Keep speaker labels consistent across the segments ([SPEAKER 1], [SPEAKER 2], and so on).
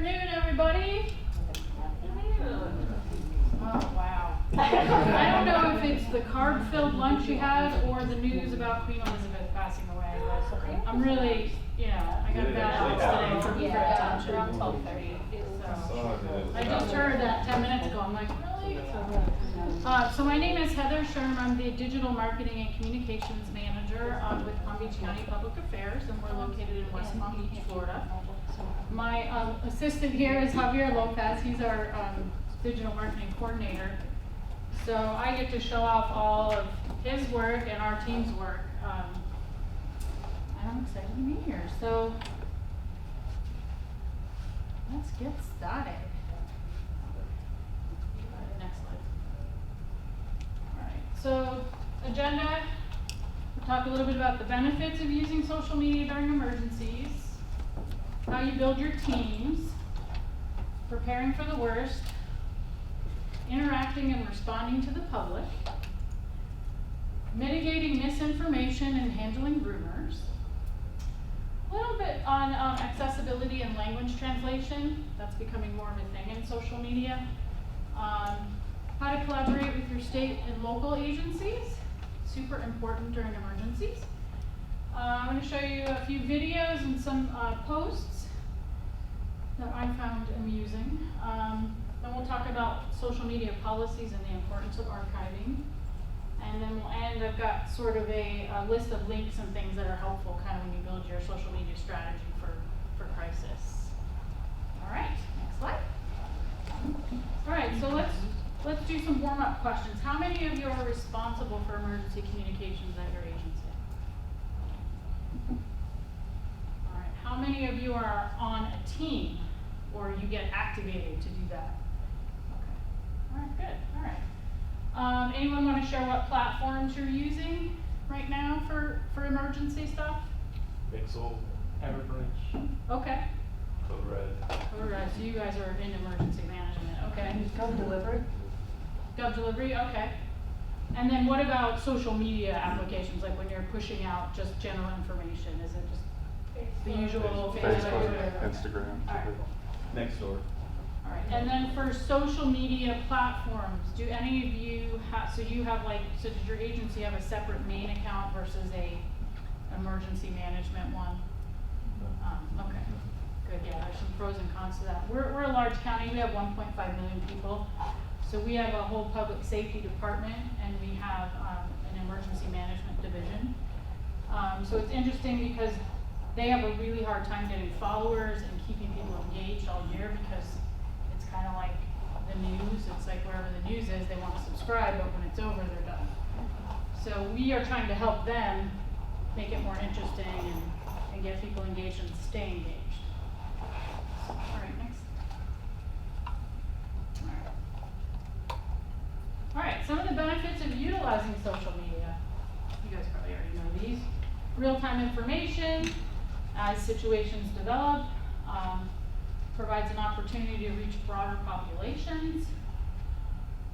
[SPEAKER 1] afternoon, everybody. Oh, wow. I don't know if it's the carb-filled lunch you had or the news about Queen Elizabeth passing away, but I'm really, I got bad odds today for attention.
[SPEAKER 2] Around 12:30.
[SPEAKER 1] So, I just heard that 10 minutes ago. I'm like, really? So my name is Heather Shirm. I'm the Digital Marketing and Communications Manager with Palm Beach County Public Affairs, and we're located in West Palm Beach, Florida. My assistant here is Javier Lopez. He's our Digital Marketing Coordinator. So I get to show off all of his work and our team's work. And I'm excited to be here. So let's get started. Next slide. All right. So agenda. We'll talk a little bit about the benefits of using social media during emergencies, how you build your teams, preparing for the worst, interacting and responding to the public, mitigating misinformation and handling rumors, a little bit on accessibility and language translation. That's becoming more of a thing in social media. How to collaborate with your state and local agencies, super important during emergencies. I'm going to show you a few videos and some posts that I found amusing. Then we'll talk about social media policies and the importance of archiving. And then we'll end, I've got sort of a list of links and things that are helpful kind of when you build your social media strategy for crisis. All right, next slide. All right, so let's do some warm-up questions. How many of you are responsible for emergency communications at your agency? All right, how many of you are on a team or you get activated to do that? Okay, all right, good, all right. Anyone want to share what platforms you're using right now for emergency stuff?
[SPEAKER 3] Pixel, Everbridge,
[SPEAKER 1] Okay.
[SPEAKER 3] Code Red.
[SPEAKER 1] Code Red, so you guys are in emergency management, okay.
[SPEAKER 2] Gov delivery.
[SPEAKER 1] Gov delivery, okay. And then what about social media applications, like when you're pushing out just general information? Is it just the usual Facebook, Twitter?
[SPEAKER 4] Instagram.
[SPEAKER 1] All right.
[SPEAKER 3] Next door.
[SPEAKER 1] All right, and then for social media platforms, do any of you have, so does your agency have a separate main account versus a emergency management one? Okay, good, yeah, there's some pros and cons to that. We're a large county, we have 1.5 million people. So we have a whole public safety department and we have an emergency management division. So it's interesting because they have a really hard time getting followers and keeping people engaged all year because it's kind of like the news. It's like wherever the news is, they want to subscribe, but when it's over, they're done. So we are trying to help them make it more interesting and get people engaged and stay engaged. All right, next. All right, some of the benefits of utilizing social media. You guys probably already know these. Real-time information as situations develop. Provides an opportunity to reach broader populations.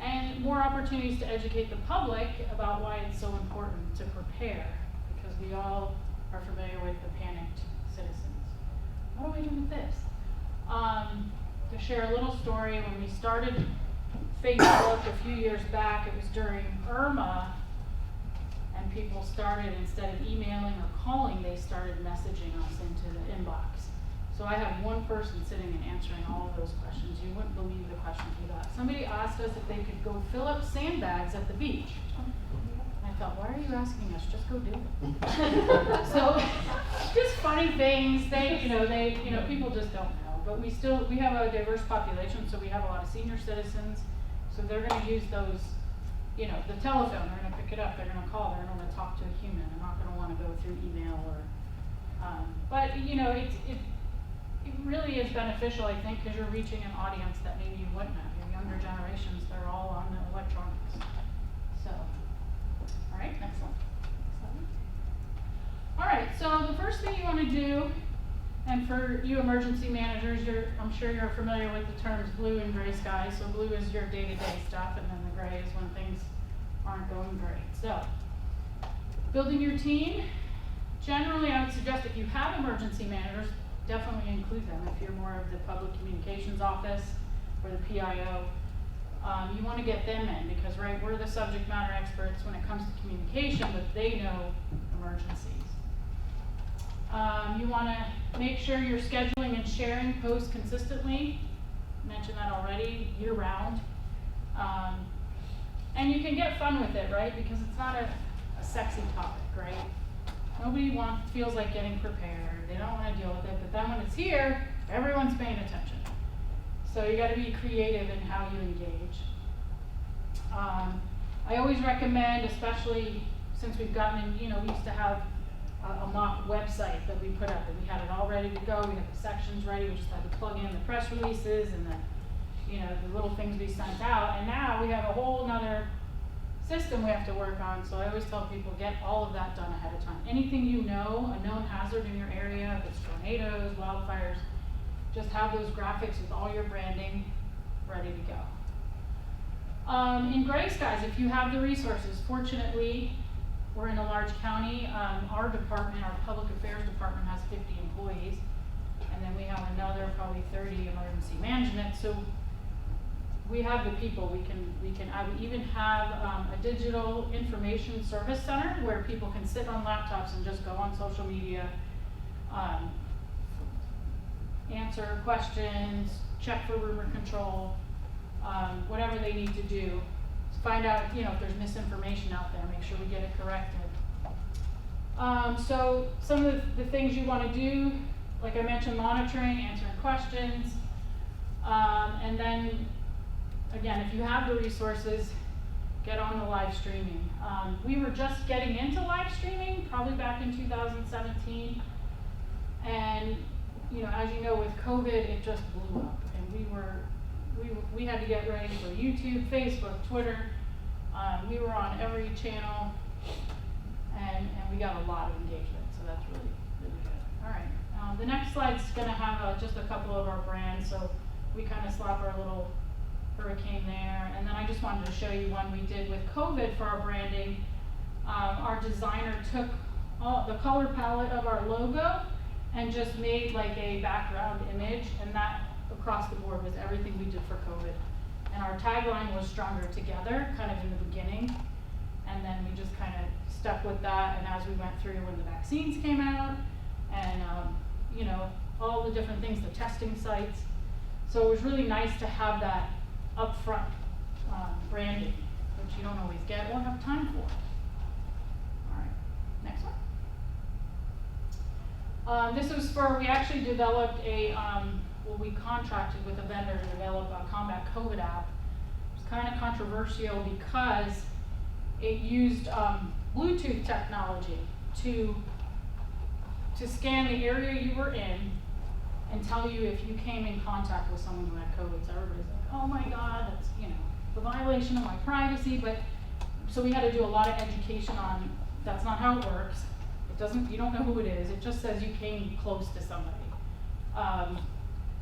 [SPEAKER 1] And more opportunities to educate the public about why it's so important to prepare. Because we all are familiar with the panicked citizens. What do I do with this? To share a little story, when we started Facebook a few years back, it was during Irma, and people started, instead of emailing or calling, they started messaging us into the inbox. So I have one person sitting and answering all of those questions. You wouldn't believe the questions we got. Somebody asked us if they could go fill up sandbags at the beach. I thought, why are you asking us? Just go do it. So just funny things. People just don't know. But we have a diverse population, so we have a lot of senior citizens. So they're going to use those, the telephone. They're going to pick it up. They're going to call. They're going to want to talk to a human. They're not going to want to go through email or. But it really is beneficial, I think, because you're reaching an audience that maybe you wouldn't have. Your younger generations, they're all on the electronics. So, all right, next one. All right, so the first thing you want to do, and for you emergency managers, I'm sure you're familiar with the terms blue and gray skies. So blue is your day-to-day stuff, and then the gray is when things aren't going great. So, building your team. Generally, I would suggest if you have emergency managers, definitely include them if you're more of the public communications office or the PIO. You want to get them in because, right, we're the subject matter experts when it comes to communication, but they know emergencies. You want to make sure you're scheduling and sharing posts consistently. Mentioned that already, year round. And you can get fun with it, right? Because it's not a sexy topic, right? Nobody feels like getting prepared. They don't want to deal with it. But then when it's here, everyone's paying attention. So you got to be creative in how you engage. I always recommend, especially since we've gotten in, we used to have a mock website that we put up, and we had it all ready to go. We had the sections ready. We just had to plug in the press releases and the little things we sent out. And now we have a whole nother system we have to work on. So I always tell people, get all of that done ahead of time. Anything a known hazard in your area, if it's tornadoes, wildfires, just have those graphics with all your branding ready to go. In gray skies, if you have the resources, fortunately, we're in a large county. Our department, our public affairs department, has 50 employees, and then we have another probably 30 emergency management. So we have the people. We even have a digital information service center where people can sit on laptops and just go on social media, answer questions, check for rumor control, whatever they need to do. Find out, if there's misinformation out there, make sure we get it corrected. So some of the things you want to do, like I mentioned, monitoring, answering questions, and then, again, if you have the resources, get on the live streaming. We were just getting into live streaming, probably back in 2017, and as you know, with COVID, it just blew up, and we had to get ready for YouTube, Facebook, Twitter. We were on every channel, and we got a lot of engagement, so that's really, really good. All right, the next slide's going to have just a couple of our brands, so we kind of slap our little hurricane there, and then I just wanted to show you one we did with COVID for our branding. Our designer took the color palette of our logo and just made like a background image, and that across the board was everything we did for COVID. And our tagline was "Stronger Together," kind of in the beginning, and then we just kind of stuck with that. And as we went through when the vaccines came out, and all the different things, the testing sites, so it was really nice to have that upfront branding, which you don't always get or have time for. All right, next one. This was we actually developed we contracted with a vendor to develop a combat COVID app. It was kind of controversial because it used Bluetooth technology to scan the area you were in and tell you if you came in contact with someone who had COVID. So everybody's like, oh my God, that's the violation of my privacy. But so we had to do a lot of education on that's not how it works. It doesn't. You don't know who it is. It just says you came close to somebody.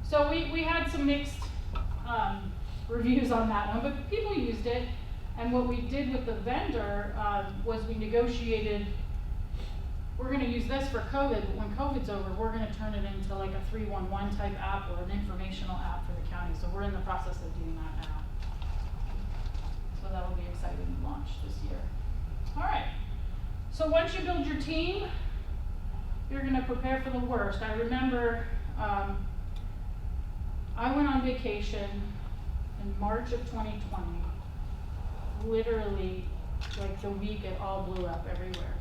[SPEAKER 1] So we had some mixed reviews on that one, but people used it. And what we did with the vendor was we negotiated. We're going to use this for COVID, but when COVID's over, we're going to turn it into like a 311 type app or an informational app for the county. So we're in the process of doing that now. So that'll be exciting to launch this year. All right. So once you build your team, you're going to prepare for the worst. I remember I went on vacation in March of 2020. Literally, like the week it all blew up everywhere.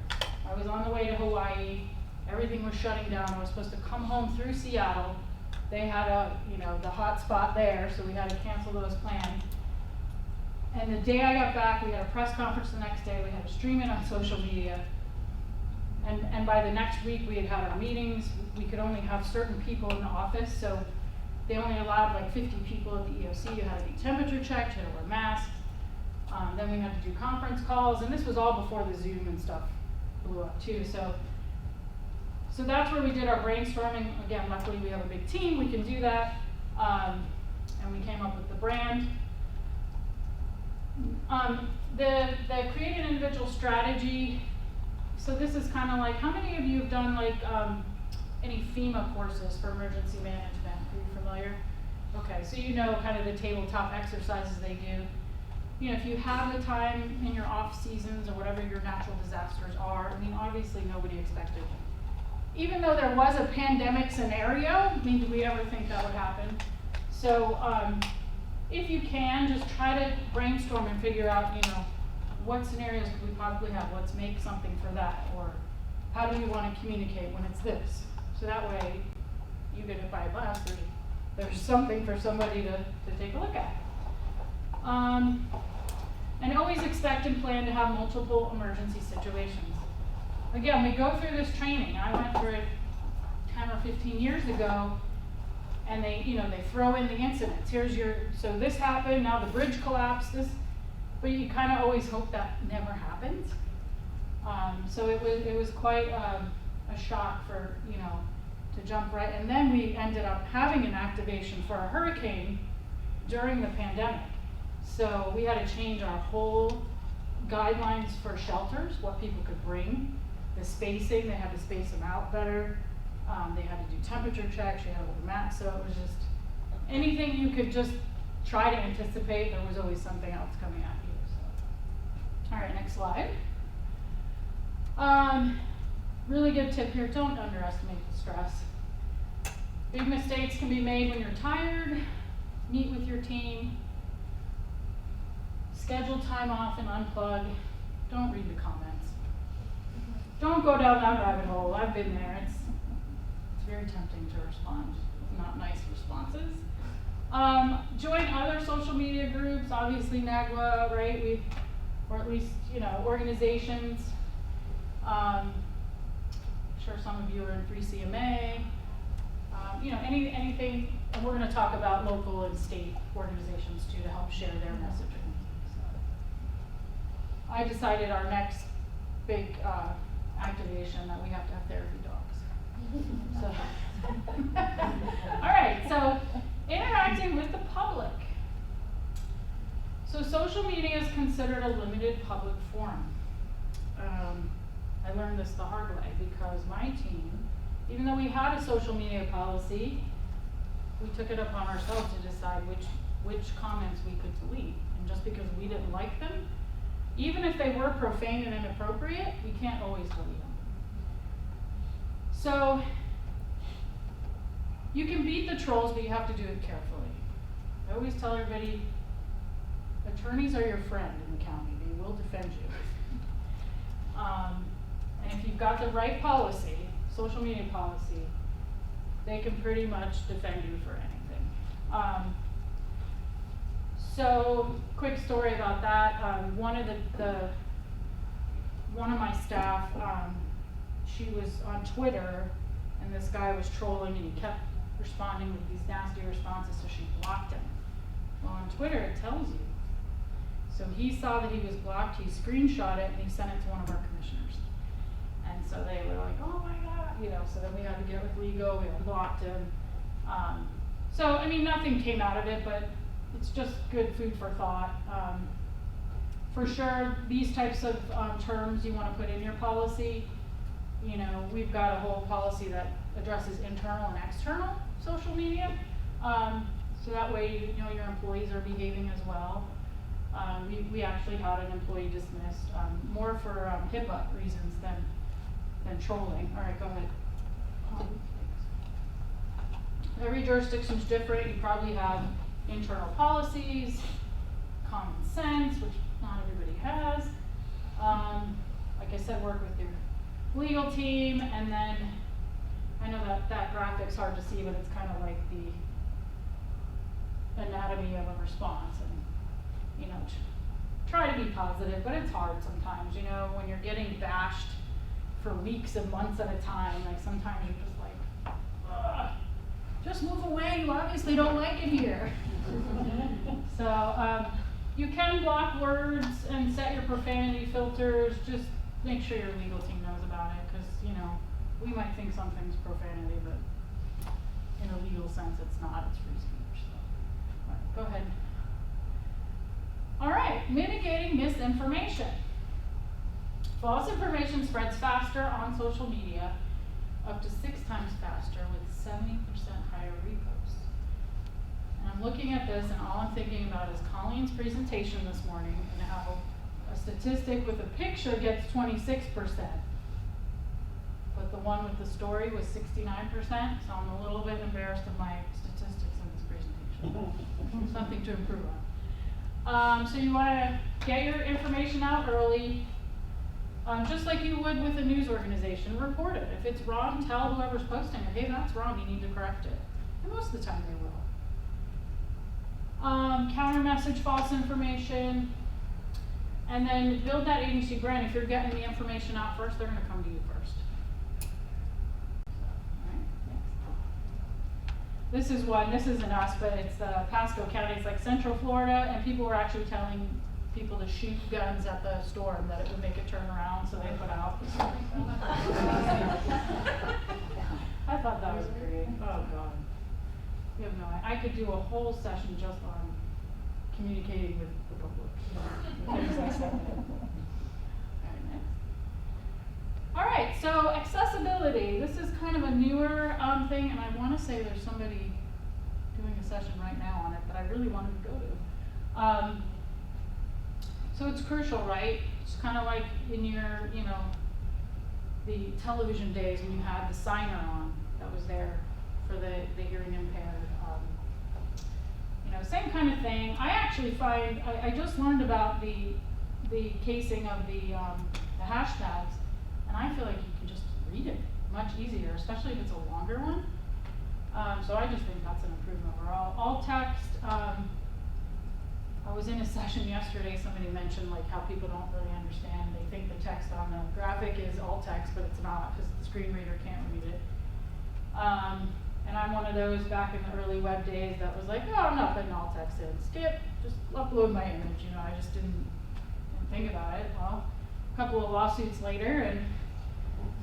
[SPEAKER 1] I was on the way to Hawaii. Everything was shutting down. I was supposed to come home through Seattle. They had the hot spot there, so we had to cancel those plans. And the day I got back, we had a press conference the next day. We had to stream it on social media. And by the next week, we had our meetings. We could only have certain people in the office, so they only allowed like 50 people at the EOC. You had to be temperature checked, you had to wear masks. Then we had to do conference calls, and this was all before the Zoom and stuff blew up too. So that's where we did our brainstorming. Again, luckily we have a big team, we can do that. And we came up with the brand. The create an individual strategy. So this is kind of like, how many of you have done like any FEMA courses for emergency management. Are you familiar? Okay, so you know kind of the tabletop exercises they do. You know, if you have the time in your off seasons or whatever your natural disasters are, I mean, obviously nobody expected. Even though there was a pandemic scenario, I mean, did we ever think that would happen? So, if you can, just try to brainstorm and figure out, you know, what scenarios could we possibly have? Let's make something for that, or how do we want to communicate when it's this? So that way, you get hit by a bus, there's something for somebody to take a look at. And always expect and plan to have multiple emergency situations. Again, we go through this training. I went through it 10 or 15 years ago, and they throw in the incidents. So this happened, now the bridge collapsed, but you kind of always hope that never happens. So it was quite a shock for, to jump right. And then we ended up having an activation for a hurricane during the pandemic. So we had to change our whole guidelines for shelters, what people could bring, the spacing, they had to space them out better. They had to do temperature checks, you had to wear masks, so it was just anything you could just try to anticipate, there was always something else coming at you. So. All right, next slide. Really good tip here, don't underestimate the stress. Big mistakes can be made when you're tired. Meet with your team. Schedule time off and unplug. Don't read the comments. Don't go down that rabbit hole. I've been there. It's very tempting to respond with not nice responses. Join other social media groups, obviously NAGW, right? Or at least, organizations. I'm sure some of you are in 3CMA. Anything, and we're going to talk about local and state organizations too to help share their messaging. So, I decided our next big activation that we have to have therapy dogs. So, all right, so interacting with the public. So social media is considered a limited public forum. I learned this the hard way because my team, even though we had a social media policy, we took it upon ourselves to decide which comments we could delete. And just because we didn't like them, even if they were profane and inappropriate, we can't always delete them. So you can beat the trolls, but you have to do it carefully. I always tell everybody, attorneys are your friend in the county. They will defend you. And if you've got the right policy, social media policy, they can pretty much defend you for anything. So, quick story about that. One of my staff, she was on Twitter, and this guy was trolling, and he kept responding with these nasty responses, so she blocked him. Well, on Twitter, it tells you. So he saw that he was blocked, he screenshot it, and he sent it to one of our commissioners. And so they were like, oh my God, so then we had to get with legal, we unblocked him. So, nothing came out of it, but it's just good food for thought. For sure, these types of terms you want to put in your policy. We've got a whole policy that addresses internal and external social media. So that way, your employees are behaving as well. We actually had an employee dismissed, more for HIPAA reasons than trolling. All right, go ahead. Every jurisdiction's different. You probably have internal policies, common sense, which not everybody has. Like I said, work with your legal team, and then I know that graphic's hard to see, but it's kind of like the anatomy of a response, and try to be positive, but it's hard sometimes, when you're getting bashed for weeks and months at a time, like sometimes you're just like, ugh, just move away, you obviously don't like it here. So you can block words and set your profanity filters, just make sure your legal team knows about it, because we might think something's profanity, but in a legal sense it's not, it's free speech. So, all right, go ahead. All right, mitigating misinformation. False information spreads faster on social media. up to 6 times faster with 70% higher reposts. And I'm looking at this and all I'm thinking about is Colleen's presentation this morning and how a statistic with a picture gets 26%. But the one with the story was 69%, so I'm a little bit embarrassed of my statistics in this presentation. Something to improve on. So you want to get your information out early, just like you would with a news organization. Report it. If it's wrong, tell whoever's posting it, hey, that's wrong, you need to correct it. And most of the time they will. Counter message false information, and then build that agency brand. If you're getting the information out first, they're going to come to you first. This is one, this isn't us, but it's Pasco County. It's like Central Florida, and people were actually telling people to shoot guns at the storm, that it would make it turn around, so they put out. I thought that was great. Oh, God. You have no idea. I could do a whole session just on communicating with the public. The things I said. All right, so accessibility. This is kind of a newer thing, and I want to say there's somebody doing a session right now on it that I really wanted to go to. So it's crucial, right? It's kind of like in your, the television days when you had the signer on that was there for the hearing impaired. Same kind of thing. I actually find, I just learned about the casing of the hashtags, and I feel like you can just read it much easier, especially if it's a longer one. So I just think that's an improvement overall. Alt text, I was in a session yesterday, somebody mentioned like how people don't really understand. They think the text on the graphic is alt text, but it's not because the screen reader can't read it. And I'm one of those back in the early web days that was like, oh, I'm not putting alt text in. Skip, just upload my image. I just didn't think about it. Well, a couple of lawsuits later, and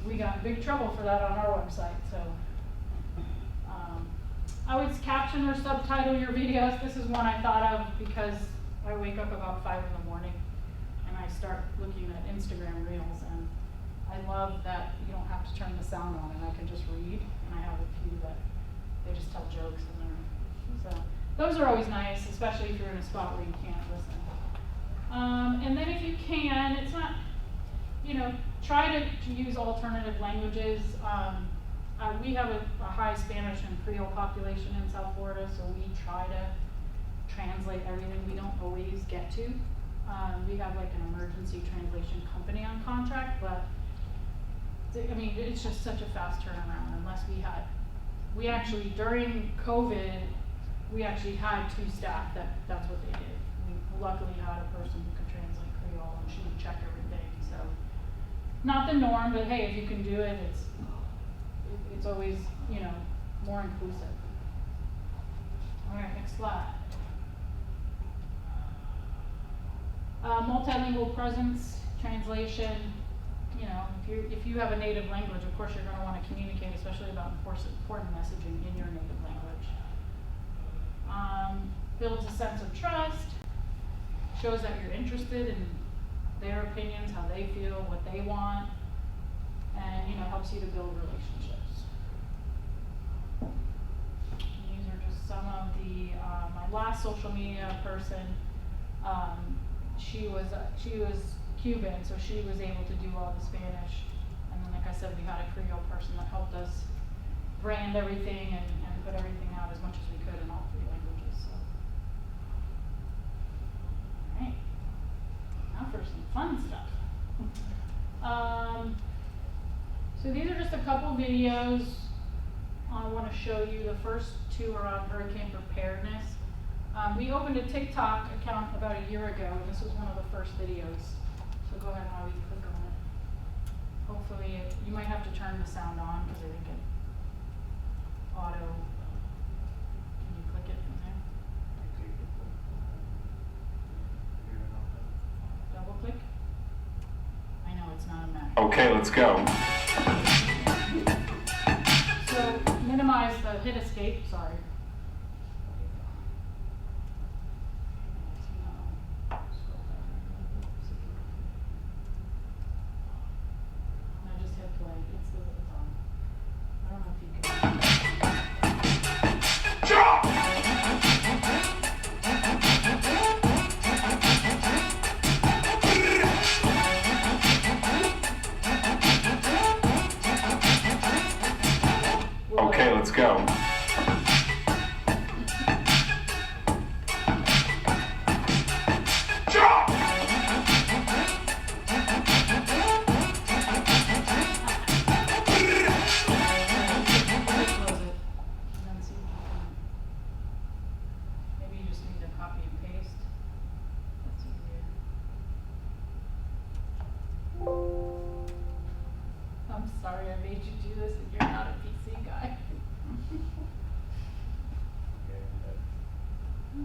[SPEAKER 1] we got in big trouble for that on our website. So I would caption or subtitle your videos. This is one I thought of because I wake up about 5 in the morning and I start looking at Instagram Reels, and I love that you don't have to turn the sound on and I can just read, and I have a few that they just tell jokes in there. So those are always nice, especially if you're in a spot where you can't listen. And then if you can, it's not, try to use alternative languages. We have a high Spanish and Creole population in South Florida, so we try to translate everything. We don't always get to. We have like an emergency translation company on contract, but it's just such a fast turnaround unless we actually, during COVID, we actually had 2 staff that's what they did. We luckily had a person who could translate Creole, and she would check everything. So not the norm, but hey, if you can do it, it's always, more inclusive. All right, next slide. Multilingual presence, translation. If you have a native language, of course you're going to want to communicate, especially about important messaging in your native language. Builds a sense of trust, shows that you're interested in their opinions, how they feel, what they want, and helps you to build relationships. These are just some of the my last social media person. She was Cuban, so she was able to do all the Spanish, and then like I said, we had a Creole person that helped us brand everything and put everything out as much as we could in all 3 languages. So, all right, now for some fun stuff. So these are just a couple videos. I want to show you. The first 2 are on hurricane preparedness. We opened a TikTok account about a year ago, and this was one of the first videos. So go ahead and always click on it. Hopefully, you might have to turn the sound on because I think it auto. Can you click it from there? Double click. I know it's not a Mac.
[SPEAKER 2] Okay, let's go.
[SPEAKER 1] So minimize the hit escape. Sorry.
[SPEAKER 2] go.
[SPEAKER 1] Close it, and then see if you can, maybe you just need to copy and paste. That's easier. I'm sorry I made you do this and you're not a PC guy.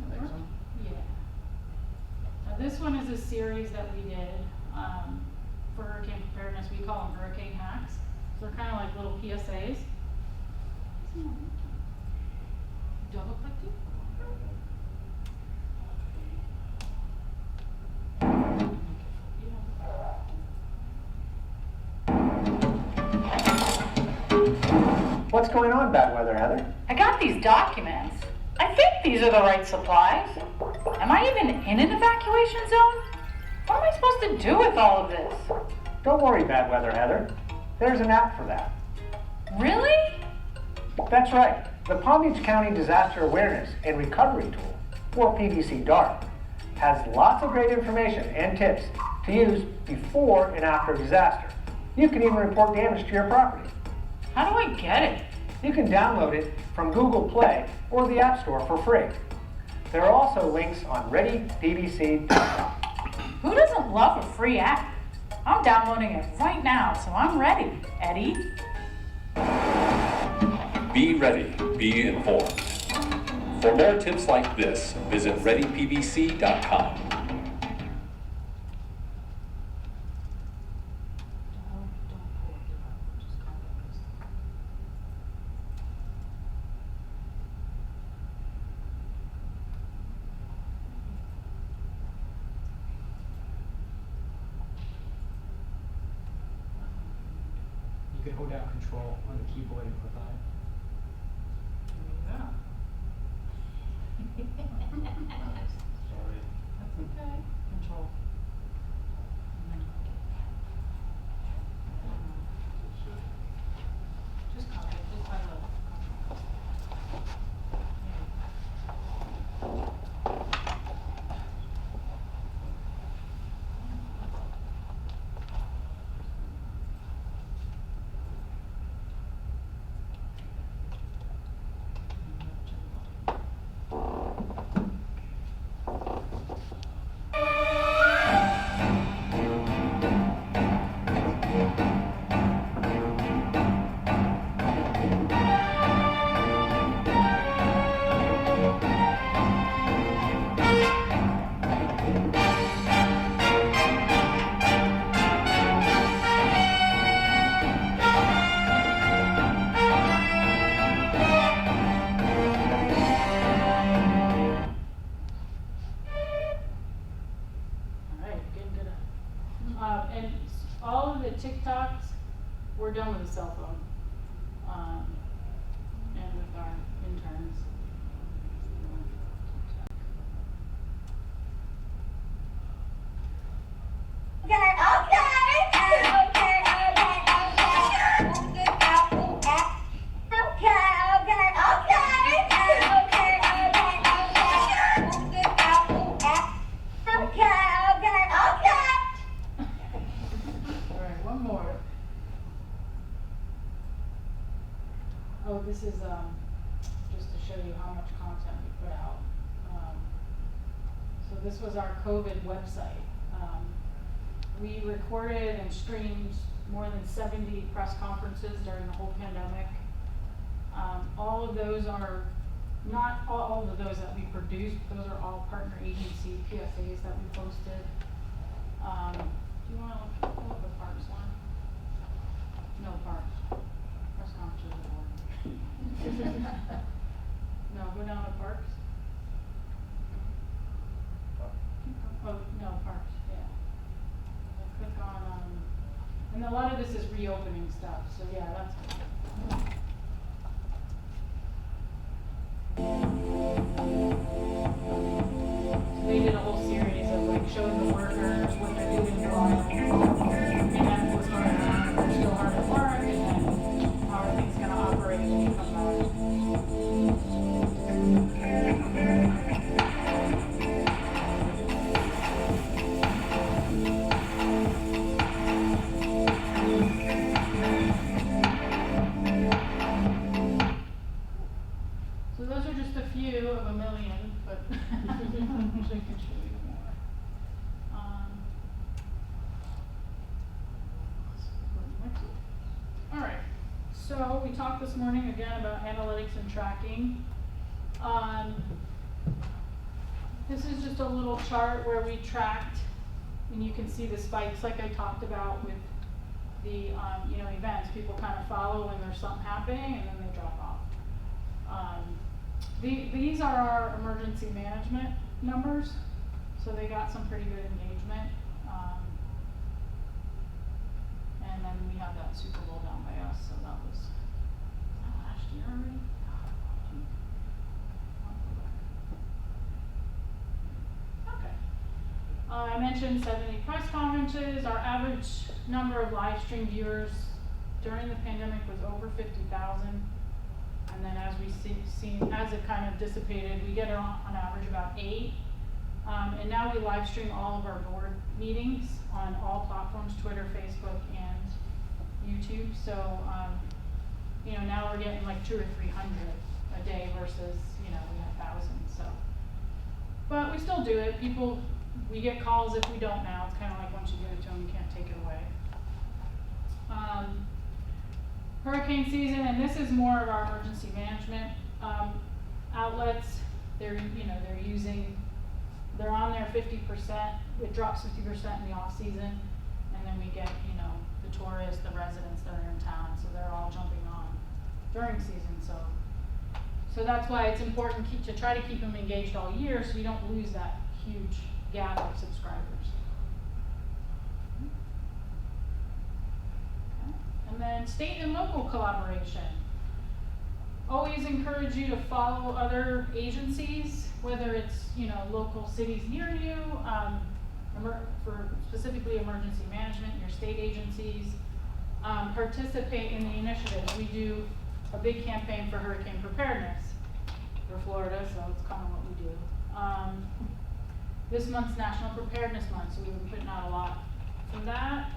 [SPEAKER 3] Next one?
[SPEAKER 1] Yeah. Now this one is a series that we did, for hurricane preparedness. We call them hurricane hacks. So they're kind of like little PSAs. Double click you?
[SPEAKER 4] What's going on, bad weather, Heather?
[SPEAKER 5] I got these documents. I think these are the right supplies. Am I even in an evacuation zone? What am I supposed to do with all of this?
[SPEAKER 4] Don't worry, bad weather, Heather. There's an app for that.
[SPEAKER 5] Really?
[SPEAKER 4] That's right. The Palm Beach County Disaster Awareness and Recovery Tool, or PDC DART, has lots of great information and tips to use before and after a disaster. You can even report damage to your property.
[SPEAKER 5] How do I get it?
[SPEAKER 4] You can download it from Google Play or the App Store for free. There are also links on readypbc.com.
[SPEAKER 5] Who doesn't love a free app? I'm downloading it right now, so I'm ready, Eddie.
[SPEAKER 2] Be ready, be informed. For more tips like this, visit readypbc.com.
[SPEAKER 3] You could hold down control on the keyboard and click on it.
[SPEAKER 1] Yeah.
[SPEAKER 3] Sorry.
[SPEAKER 1] That's okay. Control. And then click it. Just copy it, just by the copy. TikToks, we're done with the cell phone. And with our interns. Alright, one more. Oh, this is, just to show you how much content we put out. So this was our COVID website. We recorded and streamed more than 70 press conferences during the whole pandemic. All of those are, not all of those that we produced, those are all partner agency PSAs that we posted. Do you wanna look at the parks one? No, parks. Press conferences are boring. No, go down to parks. Oh, no, parks, yeah. And click on, and a lot of this is reopening stuff, so yeah, that's good. So they did a whole series of like showing the workers what they're doing while, and then what's going on, if they're still hard at work, and then how are things gonna operate when you come back. So we talked this morning again about analytics and tracking. This is just a little chart where we tracked, and you can see the spikes like I talked about with the events. People kind of follow when there's something happening and then they drop off. These are our emergency management numbers, so they got some pretty good engagement. And then we have that Super Bowl down by us, so that was last year already. Okay. I mentioned 70 press conferences. Our average number of live stream viewers during the pandemic was over 50,000. And then as we as it kind of dissipated, we get on average about 8. And now we live stream all of our board meetings on all platforms, Twitter, Facebook, and YouTube. So, now we're getting like 200 or 300 a day versus, we have thousands. So, but we still do it. We get calls if we don't now. It's kind of like once you give it to them, you can't take it away. Hurricane season, and this is more of our emergency management outlets. They're on there 50%. It drops 50% in the off season, and then we get the tourists, the residents that are in town, so they're all jumping on during season. So that's why it's important to try to keep them engaged all year, so you don't lose that huge gap of subscribers. And then state and local collaboration. Always encourage you to follow other agencies, whether it's local cities near you, for specifically emergency management, your state agencies. Participate in the initiatives. We do a big campaign for hurricane preparedness for Florida, so it's kind of what we do. This month's National Preparedness Month, so we've been putting out a lot from that.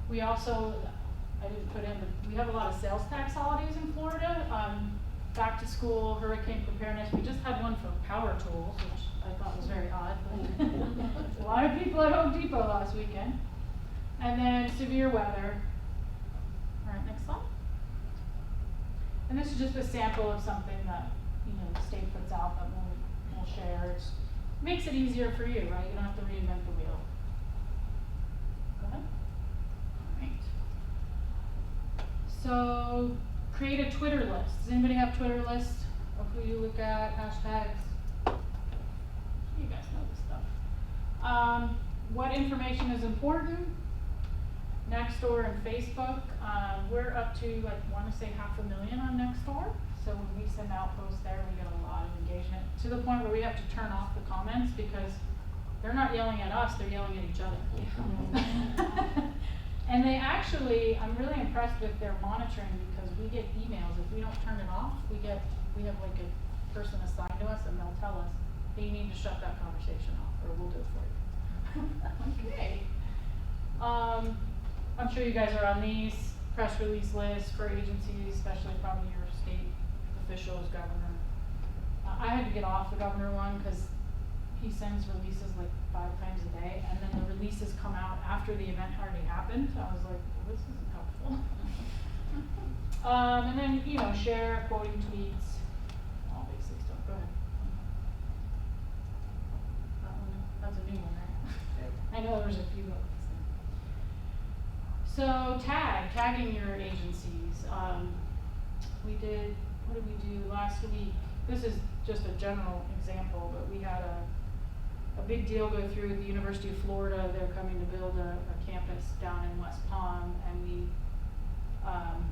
[SPEAKER 1] We also, I didn't put in, but we have a lot of sales tax holidays in Florida. Back to school, hurricane preparedness. We just had one for power tools, which I thought was very odd. But a lot of people at Home Depot last weekend. And then severe weather. All right, next slide. And this is just a sample of something that the state puts out that we'll share. It makes it easier for you, right? You don't have to reinvent the wheel. Go ahead. So create a Twitter list. Does anybody have Twitter lists of who you look at, hashtags? You guys know this stuff. What information is important? Nextdoor and Facebook. We're up to, I want to say 500,000 on Nextdoor. So when we send out posts there, we get a lot of engagement to the point where we have to turn off the comments because they're not yelling at us, they're yelling at each other. And they actually, I'm really impressed with their monitoring because we get emails. If we don't turn it off, we have like a person assigned to us and they'll tell us, hey, you need to shut that conversation off or we'll do it for you. Okay. I'm sure you guys are on these press release lists for agencies, especially probably your state officials, governor. I had to get off the governor one because he sends releases like 5 times a day, and then the releases come out after the event already happened. So I was like, well, this isn't helpful. And then, share, quoting tweets, all basic stuff. Go ahead. That's a new one, right? I know there's a few of these. So tagging your agencies. What did we do last week? This is just a general example, but we had a big deal go through with the University of Florida. They're coming to build a campus down in West Palm, and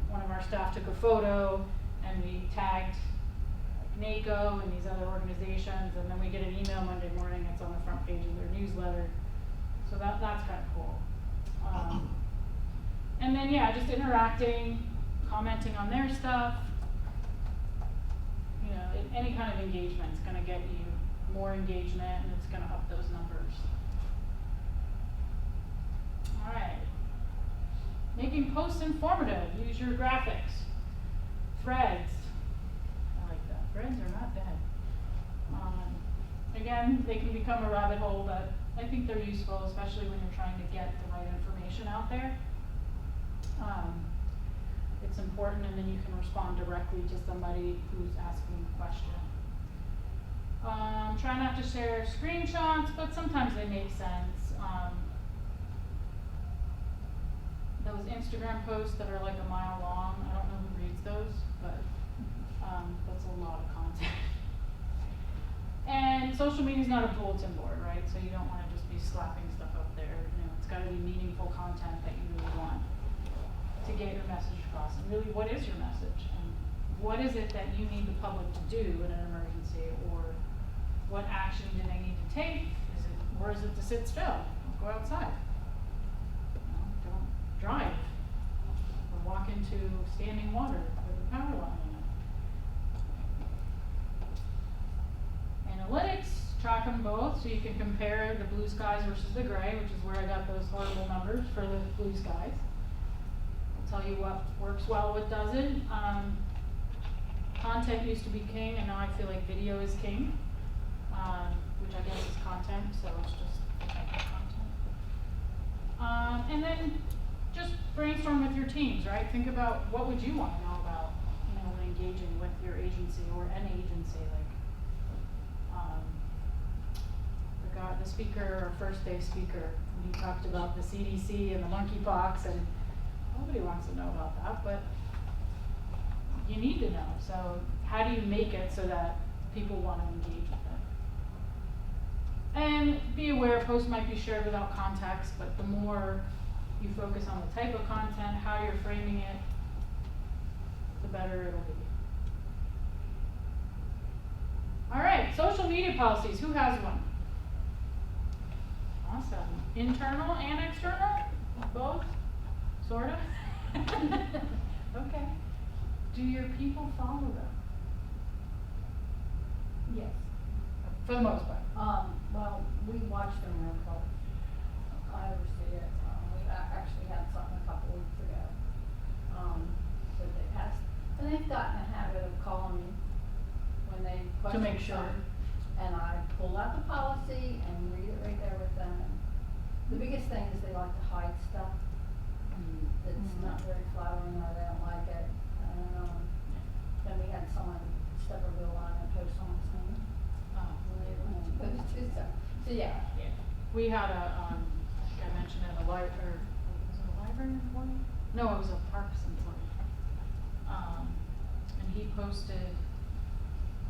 [SPEAKER 1] one of our staff took a photo, and we tagged NAGW and these other organizations, and then we get an email Monday morning. It's on the front page of their newsletter. So that's kind of cool. And then, just interacting, commenting on their stuff. Any kind of engagement is going to get you more engagement, and it's going to up those numbers. All right. Making posts informative. Use your graphics. Threads. I like that. Threads are not bad. Again, they can become a rabbit hole, but I think they're useful, especially when you're trying to get the right information out there. it's important, and then you can respond directly to somebody who's asking a question. Try not to share screenshots, but sometimes they make sense. Those Instagram posts that are like a mile long, I don't know who reads those, but that's a lot of content. And social media is not a bulletin board, right? So you don't want to just be slapping stuff up there. You know, it's got to be meaningful content that you really want to get your message across. And really, what is your message? And what is it that you need the public to do in an emergency? Or what action do they need to take? Or is it to sit still? Don't go outside. Don't drive. Or walk into standing water with a power line in it. Analytics, track them both so you can compare the blue skies versus the gray, which is where I got those horrible numbers for the blue skies. I'll tell you what works well, what doesn't. Content used to be king, and now I feel like video is king, which I guess is content, so it's just the type of content. And then just brainstorm with your teams, right? Think about what would you want to know about, you know, when engaging with your agency or an agency, like the speaker, or first day speaker, he talked about the CDC and the monkeypox, and nobody wants to know about that, but you need to know. So how do you make it so that people want to engage with it? And be aware posts might be shared without context, but the more you focus on the type of content, how you're framing it, the better it'll be. All right, social media policies. Who has one? Awesome. Internal and external? Both? Sort of? Okay. Do your people follow them?
[SPEAKER 6] Yes.
[SPEAKER 1] For the most part.
[SPEAKER 6] Well, we watch them real close. I oversee it. We actually had something a couple weeks ago. That they passed, and they've gotten a habit of calling me when they question
[SPEAKER 1] make sure.
[SPEAKER 6] something. And I pull out the policy and read it right there with them. And the biggest thing is they like to hide stuff. It's not very flattering, or they don't like it. Then we had someone step a bill line and post someone's name. When they were supposed to, so yeah.
[SPEAKER 1] We had I think I mentioned it, was it a library employee? No, it was a parks employee. And he posted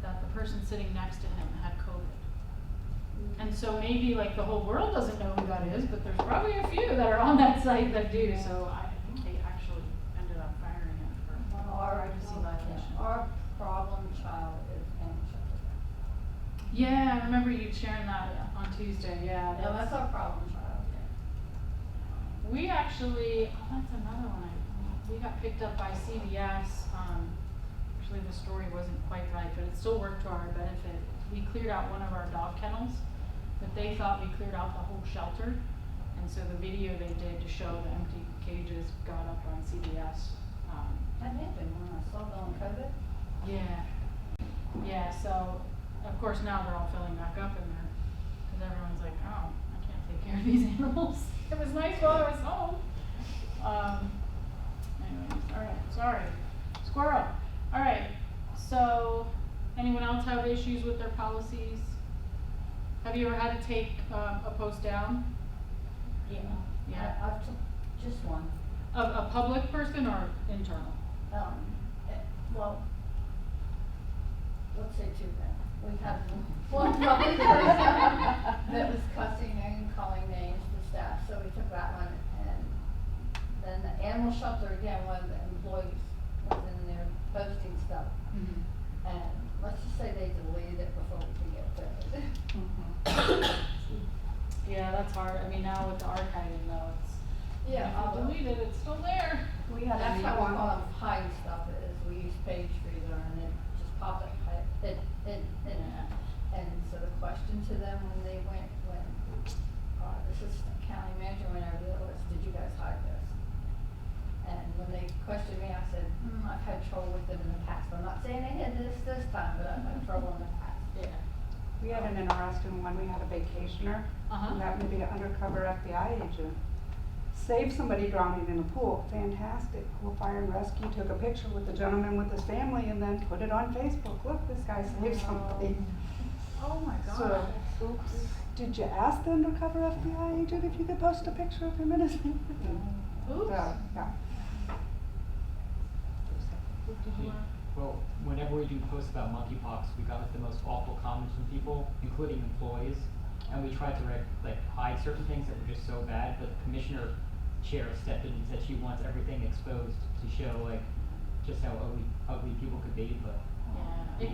[SPEAKER 1] that the person sitting next to him had COVID. And so maybe like the whole world doesn't know who that is, but there's probably a few that are on that site that do. So I think they actually ended up firing him for privacy violation.
[SPEAKER 6] Our problem child is animal shelter.
[SPEAKER 1] Yeah, I remember you sharing that on Tuesday. Yeah,
[SPEAKER 6] No, that's our problem child.
[SPEAKER 1] we actually, that's another one. We got picked up by CBS. Actually, the story wasn't quite right, but it still worked to our benefit. We cleared out one of our dog kennels, but they thought we cleared out the whole shelter. And so the video they did to show the empty cages got up on CBS.
[SPEAKER 6] That may have been when I saw them on COVID.
[SPEAKER 1] Yeah, so of course now they're all filling back up in there, because everyone's like, oh, I can't take care of these animals. It was nice while I was home. Anyways, all right, sorry. Squirrel. All right, so anyone else have issues with their policies? Have you ever had to take a post down? Yeah.
[SPEAKER 6] I've took just one.
[SPEAKER 1] A public person or internal?
[SPEAKER 6] Well, let's say two things. We had one public person that was cussing and calling names to staff, so we took that one. And then the animal shelter, again, one of the employees was in there posting stuff. And let's just say they deleted it before we could get to it.
[SPEAKER 1] Yeah, that's hard. I mean, now with the archiving though, it's,
[SPEAKER 6] Yeah,
[SPEAKER 1] if you delete it, it's still there.
[SPEAKER 6] we had that's how we want to hide stuff is we use Page Freezer and it just popped up and so the question to them when they went the assistant county manager went over there was, did you guys hide this? And when they questioned me, I said, I've had trouble with them in the past. I'm not saying I had this time, but I've had trouble in the past.
[SPEAKER 1] Yeah.
[SPEAKER 7] We had an interesting one. We had a vacationer who happened to be an undercover FBI agent. saved somebody drowning in a pool. Fantastic. Well, fire and rescue took a picture with the gentleman with his family and then put it on Facebook. Look, this guy saved somebody.
[SPEAKER 1] Oh my
[SPEAKER 7] So, oops. Did you ask them to cover FBI agent if you could post a picture of him and his family?
[SPEAKER 1] Oops.
[SPEAKER 7] Yeah.
[SPEAKER 1] Did you wanna?
[SPEAKER 3] Well, whenever we do posts about monkeypox, we got like the most awful comments from people, including employees, and we tried to hide certain things that were just so bad. But the commissioner chair stepped in and said she wants everything exposed to show like just how ugly people could be. But
[SPEAKER 1] Yeah,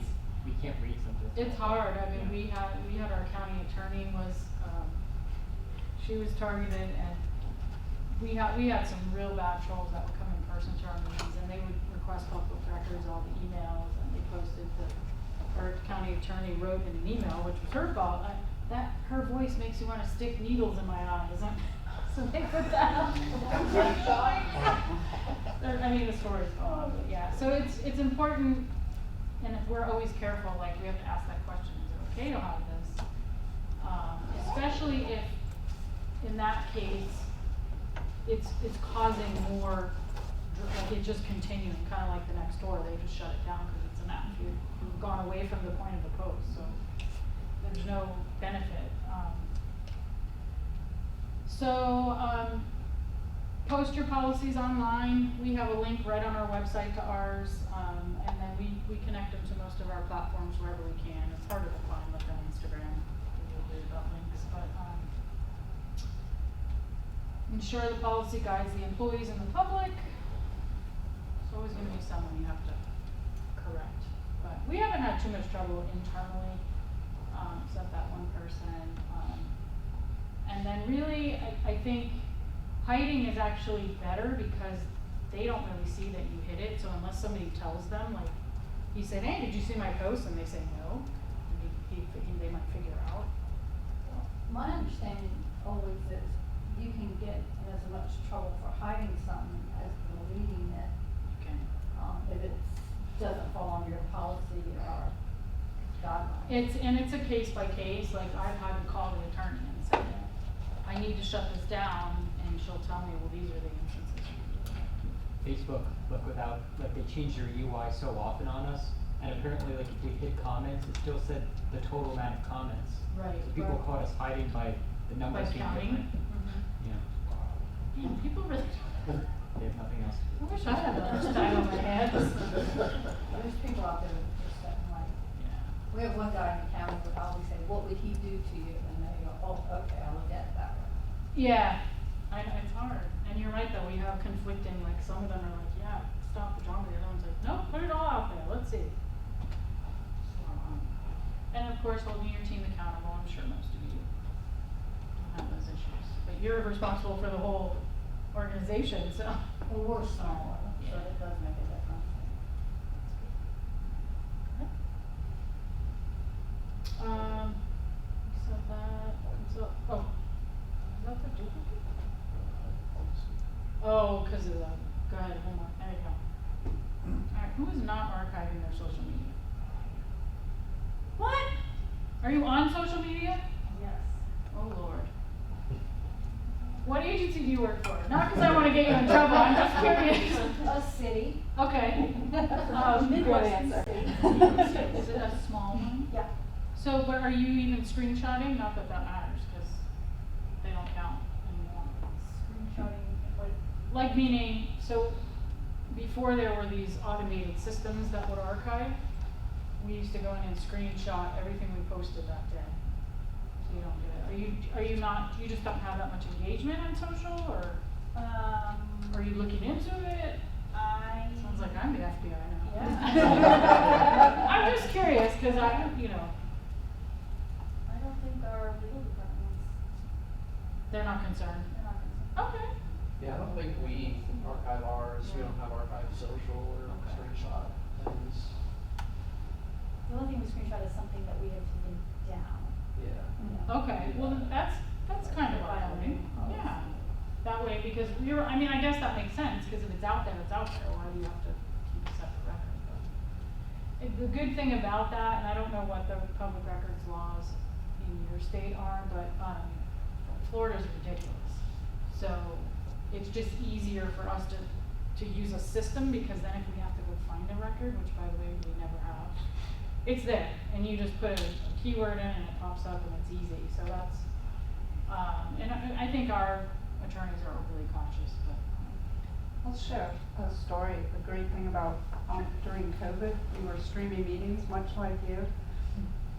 [SPEAKER 3] we can't read some of this.
[SPEAKER 1] it's hard. I mean,
[SPEAKER 3] Yeah.
[SPEAKER 1] we had our county attorney was, she was targeted, and we had some real bad trolls that would come in person to our meetings, and they would request public records, all the emails, and they posted our county attorney wrote in an email, which was her fault, that her voice makes you wanna stick needles in my eyes, so they put that up. I mean, the story's going on, but yeah, so it's important, and if we're always careful, like, we have to ask that question, is it okay to hide this? Especially if, in that case, it's causing more, like, it's just continuing, kinda like the next door, they just shut it down because it's an app. You've gone away from the point of the post, so there's no benefit. Post your policies online. We have a link right on our website to ours, and then we connect them to most of our platforms wherever we can. It's harder to find like on Instagram, weird about links, but ensure the policy guides the employees and the public. There's always going to be someone you have to correct, but we haven't had too much trouble internally, except that one person. And then really, I think hiding is actually better because they don't really see that you hit it. So unless somebody tells them, like he said, "Hey, did you see my post?" and they say no, they might figure out.
[SPEAKER 6] My understanding always is you can get in as much trouble for hiding something as deleting it,
[SPEAKER 1] Okay.
[SPEAKER 6] if it doesn't fall under your policy or guidelines.
[SPEAKER 1] It's a case by case. Like I've had to call the attorney and say, "I need to shut this down," and she'll tell me, "Well, these are the instances."
[SPEAKER 3] Facebook, they changed their UI so often on us, and apparently, like, if we hit comments, it still said the total amount of comments.
[SPEAKER 1] Right.
[SPEAKER 3] So people caught us hiding by the
[SPEAKER 1] By
[SPEAKER 3] numbers being
[SPEAKER 1] counting.
[SPEAKER 3] different.
[SPEAKER 1] Mhm.
[SPEAKER 3] Yeah.
[SPEAKER 1] Man, people really.
[SPEAKER 3] They have nothing else to
[SPEAKER 1] I
[SPEAKER 3] do.
[SPEAKER 1] wish I had that much time on my hands.
[SPEAKER 6] There's people out there that just that like,
[SPEAKER 1] Yeah.
[SPEAKER 6] we have one guy in the county that always say, "What would he do to you?" And they go, "Oh, okay, I'll look at it that way."
[SPEAKER 1] Yeah, I know, it's hard. And you're right though, we have conflicting, like some of them are like, "Yeah, stop the drama," the other one's like, "No, put it all out there, let's see." And of course, holding your team accountable, I'm sure most of you don't have those issues. But you're responsible for the whole organization, so.
[SPEAKER 6] Well, we're smaller, so
[SPEAKER 1] Yeah.
[SPEAKER 6] it does make a difference.
[SPEAKER 1] So that, so, oh, is that the duplicate? Oh, cause of the, go ahead, homework, there you go. Alright, who is not archiving their social media? What? Are you on social media?
[SPEAKER 6] Yes.
[SPEAKER 1] Oh lord. What agency do you work for? Not cause I wanna get you in trouble, I'm just curious.
[SPEAKER 6] A city.
[SPEAKER 1] Okay.
[SPEAKER 6] Midwestern
[SPEAKER 1] Is
[SPEAKER 6] city.
[SPEAKER 1] it a small one?
[SPEAKER 6] Yeah.
[SPEAKER 1] So, but are you even screenshotting? Not that that matters, cause they don't count anymore.
[SPEAKER 6] Screenshotting, what,
[SPEAKER 1] Like meaning, so before there were these automated systems that would archive, we used to go in and screenshot everything we posted that day. So you don't get it. Are you not, you just don't have that much engagement on social, or are you looking into it? Sounds like I'm the FBI now.
[SPEAKER 6] Yeah.
[SPEAKER 1] I'm just curious, cause I,
[SPEAKER 6] I don't think our legal departments,
[SPEAKER 1] they're not concerned.
[SPEAKER 6] they're not concerned.
[SPEAKER 1] Okay.
[SPEAKER 8] Yeah, I don't think we archive ours, we don't have archive social or
[SPEAKER 1] Okay.
[SPEAKER 8] screenshot things.
[SPEAKER 6] The only thing we screenshot is something that we have taken down.
[SPEAKER 8] Yeah.
[SPEAKER 1] Okay, well, that's kind of eye-opening, yeah. That way, because I guess that makes sense, because if it's out there, why do you have to keep a separate record? But the good thing about that, and I don't know what the public records laws in your state are, but, Florida's ridiculous. So, it's just easier for us to use a system, because then if we have to go find a record, which by the way, we never have, it's there, and you just put a keyword in and it pops up and it's easy, so that's, and I think our attorneys are overly cautious, but.
[SPEAKER 7] I'll share a story. A great thing about during COVID, we were streaming meetings, much like you.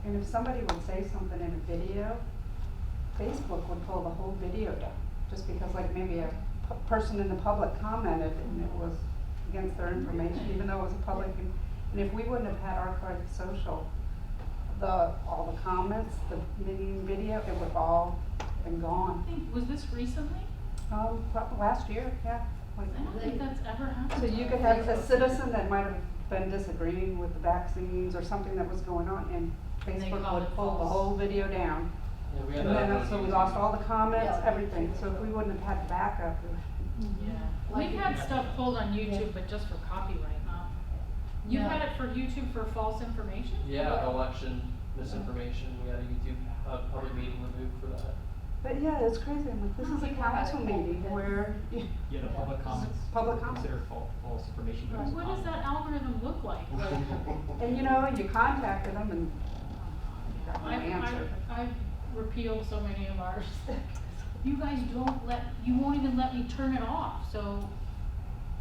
[SPEAKER 7] And if somebody would say something in a video, Facebook would pull the whole video down, just because like maybe a person in the public commented and it was against their information, even though it was a public. And if we wouldn't have had Archive Social, all the comments, the meeting video, it would have all been gone.
[SPEAKER 1] I think, was this recently?
[SPEAKER 7] Last year, yeah.
[SPEAKER 1] I don't think that's ever happened.
[SPEAKER 7] So you could have a citizen that might have been disagreeing with the vaccines or something that was going on, and
[SPEAKER 1] And they
[SPEAKER 7] Facebook
[SPEAKER 1] called
[SPEAKER 7] would
[SPEAKER 1] it
[SPEAKER 7] pull the
[SPEAKER 1] false.
[SPEAKER 7] whole video down.
[SPEAKER 8] Yeah, we had
[SPEAKER 7] And
[SPEAKER 8] that
[SPEAKER 7] then,
[SPEAKER 8] on
[SPEAKER 7] so we
[SPEAKER 8] YouTube.
[SPEAKER 7] lost all the comments,
[SPEAKER 6] Yeah.
[SPEAKER 7] everything, so if we wouldn't have had the backup,
[SPEAKER 1] Yeah,
[SPEAKER 6] Like
[SPEAKER 1] we've had
[SPEAKER 8] you-
[SPEAKER 1] stuff pulled on YouTube, but just for copyright, not. You
[SPEAKER 6] No.
[SPEAKER 1] had it for YouTube for false information?
[SPEAKER 8] Yeah, election misinformation, we had a YouTube, public meeting removed for that.
[SPEAKER 7] but yeah, it's crazy, I'm like, this is a
[SPEAKER 6] People had
[SPEAKER 7] council
[SPEAKER 6] it.
[SPEAKER 7] meeting where,
[SPEAKER 3] Yeah, the public comments.
[SPEAKER 7] Public comment.
[SPEAKER 3] Considered false information. but it's
[SPEAKER 1] What does that
[SPEAKER 3] common.
[SPEAKER 1] algorithm look like?
[SPEAKER 7] and you know, you contacted them and you got no answer.
[SPEAKER 1] I've repealed so many of ours. You guys you won't even let me turn it off, so,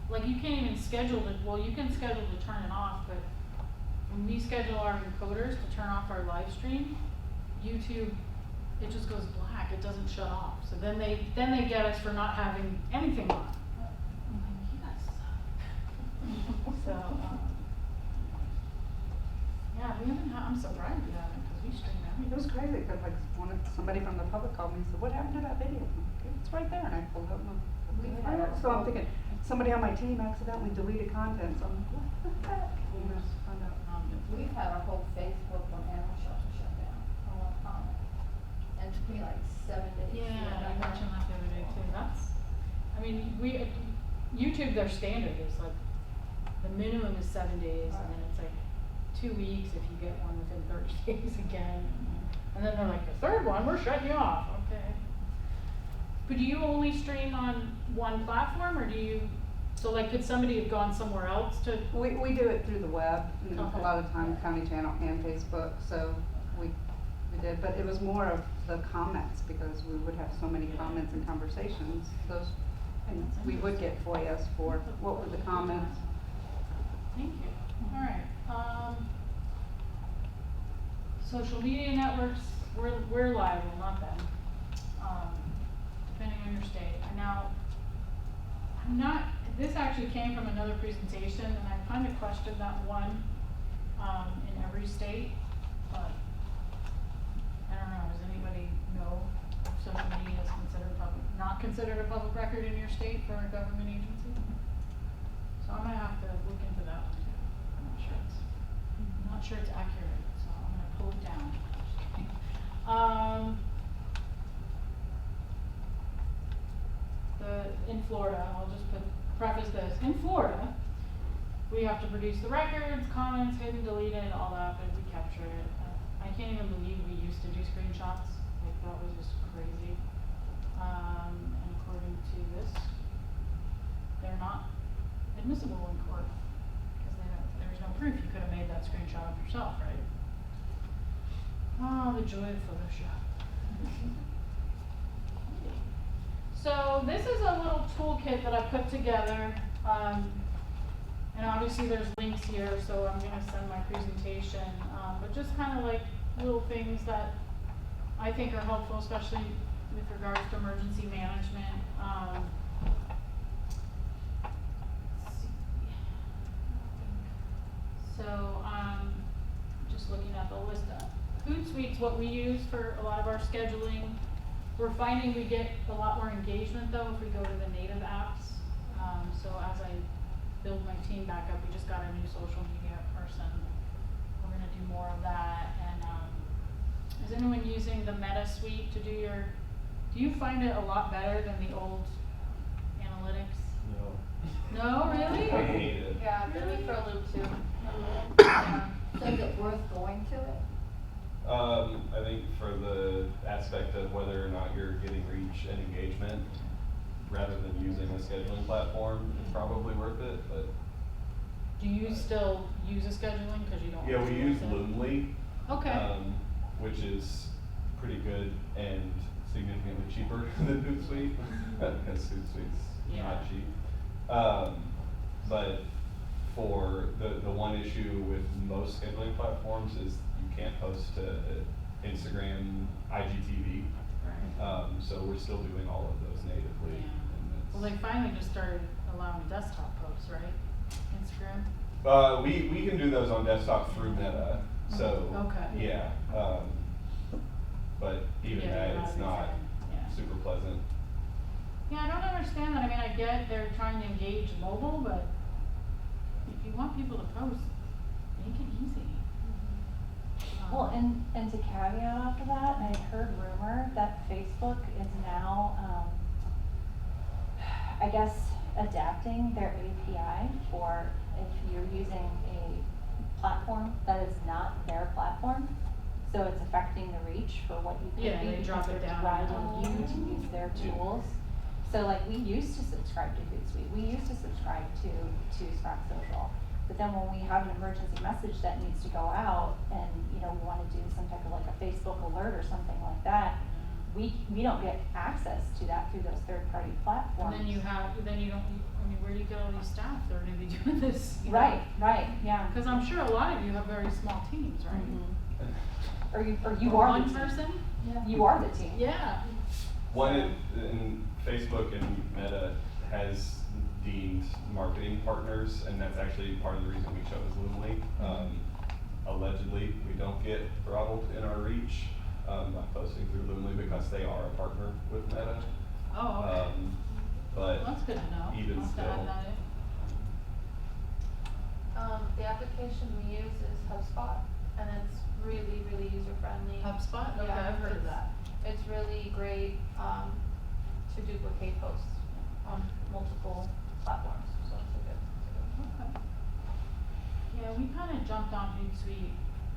[SPEAKER 1] like, you can't even schedule it, well, you can schedule to turn it off, but when we schedule our encoders to turn off our live stream, YouTube, it just goes black, it doesn't shut off, so then they get us for not having anything on. I'm like, yes. So, yeah, we haven't I'm surprised we haven't, because we stream
[SPEAKER 7] It was
[SPEAKER 1] everything.
[SPEAKER 7] crazy, cause like somebody from the public called me and said, what happened to that video? I'm like, it's right there, and I pulled it up and I'm like, so I'm thinking, somebody on my team accidentally deleted content, so I'm like, what the heck? And I just found out.
[SPEAKER 6] We've had our whole Facebook on animal shelter shut down on one comment. And it took me like 7 days. to
[SPEAKER 1] Yeah,
[SPEAKER 6] get
[SPEAKER 1] I
[SPEAKER 6] it back.
[SPEAKER 1] mentioned that the other day too, I mean, YouTube, their standard is like, the minimum is 7 days, and then it's like 2 weeks if you get one within 30 days again. And then they're like, the third one, we're shutting you off, okay. But do you only stream on one platform, or do you, so like, could somebody have gone somewhere else to?
[SPEAKER 7] We do it through the web, and
[SPEAKER 1] Okay.
[SPEAKER 7] a lot of times County Channel and Facebook, so we did, but it was more of the comments, because we would have so many comments and conversations, and we would get FOIAs for what were the comments.
[SPEAKER 1] Thank you. All right. Social media networks, we're liable, not them. Depending on your state. And now, this actually came from another presentation, and I kind of questioned that one in every state, but I don't know. Does anybody know if social media is not considered a public record in your state for a government agency? So I'm gonna have to look into that one too. I'm not sure it's accurate, so I'm gonna pull it down. In Florida, I'll just preface this, in Florida, we have to produce the records, comments, hidden, deleted, all that, but we capture it. I can't even believe we used to do screenshots, like that was just crazy. And according to this, they're not admissible in court, because there's no proof you could have made that screenshot of yourself, right? Oh, the joy of Photoshop. So this is a little toolkit that I put together, and obviously there's links here, so I'm gonna send my presentation, but just kind of like little things that I think are helpful, especially with regards to emergency management. So, just looking at the list. Hootsuite's what we use for a lot of our scheduling. We're finding we get a lot more engagement though if we go to the native apps. So as I build my team back up, we just got a new social media person. We're gonna do more of that. And is anyone using the Meta Suite to do you find it a lot better than the old analytics?
[SPEAKER 9] No.
[SPEAKER 1] No, really?
[SPEAKER 9] I hate it.
[SPEAKER 6] Yeah, did
[SPEAKER 1] Really?
[SPEAKER 6] me for a loop too. So is it worth going to it?
[SPEAKER 9] I think for the aspect of whether or not you're getting reach and engagement, rather than using scheduling platform, it's probably worth it, but.
[SPEAKER 1] Do you still use a scheduling, cause you don't?
[SPEAKER 9] Yeah,
[SPEAKER 1] want
[SPEAKER 9] we
[SPEAKER 1] to
[SPEAKER 9] use
[SPEAKER 1] it?
[SPEAKER 9] Loomly.
[SPEAKER 1] Okay.
[SPEAKER 9] Which is pretty good and significantly cheaper than Hootsuite, because Hootsuite's
[SPEAKER 1] Yeah.
[SPEAKER 9] not cheap. But for the one issue with most scheduling platforms is you can't post to Instagram, IGTV.
[SPEAKER 1] Right.
[SPEAKER 9] So we're still doing all of those natively.
[SPEAKER 1] Yeah.
[SPEAKER 9] and it's-
[SPEAKER 1] Well, they finally just started allowing desktop posts, right? Instagram?
[SPEAKER 9] We can do those on desktop through Meta, so.
[SPEAKER 1] Okay.
[SPEAKER 9] Yeah, but even
[SPEAKER 1] Yeah,
[SPEAKER 9] that,
[SPEAKER 1] you're
[SPEAKER 9] it's
[SPEAKER 1] a big
[SPEAKER 9] not
[SPEAKER 1] fan. Yeah.
[SPEAKER 9] super pleasant.
[SPEAKER 1] Yeah, I don't understand that. I mean, I get they're trying to engage mobile, but if you want people to post, make it easy.
[SPEAKER 10] Well, and to caveat off of that, I heard rumor that Facebook is now, I guess, adapting their API for if you're using a platform that is not their platform. So it's affecting the reach for what you could
[SPEAKER 1] Yeah,
[SPEAKER 10] be
[SPEAKER 1] they drop
[SPEAKER 10] because
[SPEAKER 1] it
[SPEAKER 10] they're
[SPEAKER 1] down.
[SPEAKER 10] driving you to use their tools. So like we used to subscribe to Hootsuite, we used to subscribe to Sprout Social. But then when we have an emergency message that needs to go out and, you know, we wanna do some type of like a Facebook alert or something like that, we don't get access to that through those third-party platforms.
[SPEAKER 1] And then you don't, I mean, where do you get all these staff that are gonna be doing this? you know?
[SPEAKER 10] Right, yeah.
[SPEAKER 1] Cause I'm sure a lot of you have very small teams, right?
[SPEAKER 10] Mhm. Or you
[SPEAKER 1] Or
[SPEAKER 10] are the
[SPEAKER 1] one
[SPEAKER 10] team.
[SPEAKER 1] person?
[SPEAKER 10] You are the team.
[SPEAKER 1] Yeah.
[SPEAKER 9] And Facebook and Meta has deemed marketing partners, and that's actually part of the reason we chose Loomly. Allegedly, we don't get throttled in our reach by posting through Loomly because they are a partner with Meta.
[SPEAKER 1] Oh, okay.
[SPEAKER 9] But
[SPEAKER 1] Well, that's good to know.
[SPEAKER 9] even
[SPEAKER 1] I'll have to
[SPEAKER 9] still.
[SPEAKER 1] add that in.
[SPEAKER 11] The application we use is HubSpot, and it's really, really user-friendly.
[SPEAKER 1] HubSpot? Okay,
[SPEAKER 11] Yeah,
[SPEAKER 1] I've heard of
[SPEAKER 11] it's-
[SPEAKER 1] that.
[SPEAKER 11] It's really great, to duplicate posts on multiple platforms, so it's a good.
[SPEAKER 1] Okay. Yeah, we kinda jumped on Hootsuite.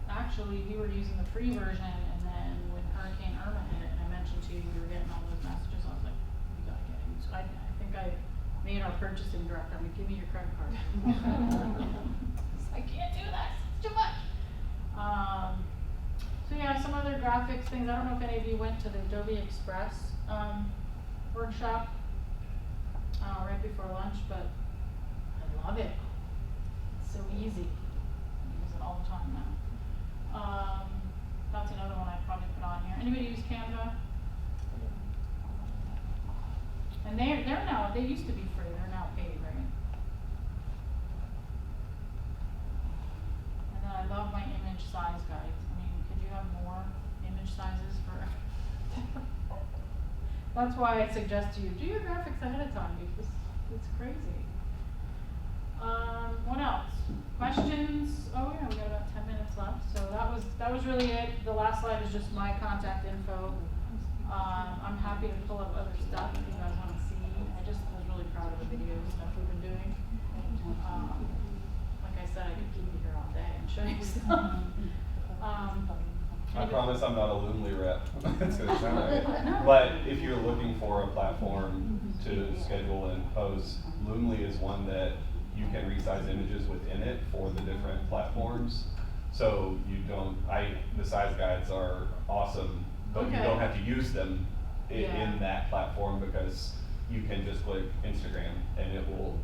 [SPEAKER 1] Actually, we were using the free version, and then when Hurricane Irma hit, and I mentioned to you, we were getting all those messages, I was like, we gotta get Hootsuite. I think I made our purchasing director, I mean, give me your credit card. I can't do that, it's too much. So yeah, some other graphics things, I don't know if any of you went to the Adobe Express, workshop, right before lunch, but I love it. It's so easy. I use it all the time now. That's another one I probably put on here. Anybody use Canva? And they're now, they used to be free, they're now paid, right? And then I love my image size guides. I mean, could you have more image sizes for? That's why I suggest to you, do your graphics ahead of time because it's crazy. What else? Questions? Oh yeah, we got about 10 minutes left. So that was really it. The last slide is just my contact info. I'm happy to pull up other stuff if you guys want to see. I just was really proud of the video stuff we've been doing. Like I said, I could keep you here all day and show you stuff.
[SPEAKER 9] I promise I'm not a Loomly rep. It's gonna sound like it. But if you're looking for a platform to schedule and post, Loomly is one that you can resize images within it for the different platforms. So you don't, the size guides are awesome, but you
[SPEAKER 1] Okay.
[SPEAKER 9] don't have to use them
[SPEAKER 1] Yeah.
[SPEAKER 9] in that platform because you can just click Instagram and it will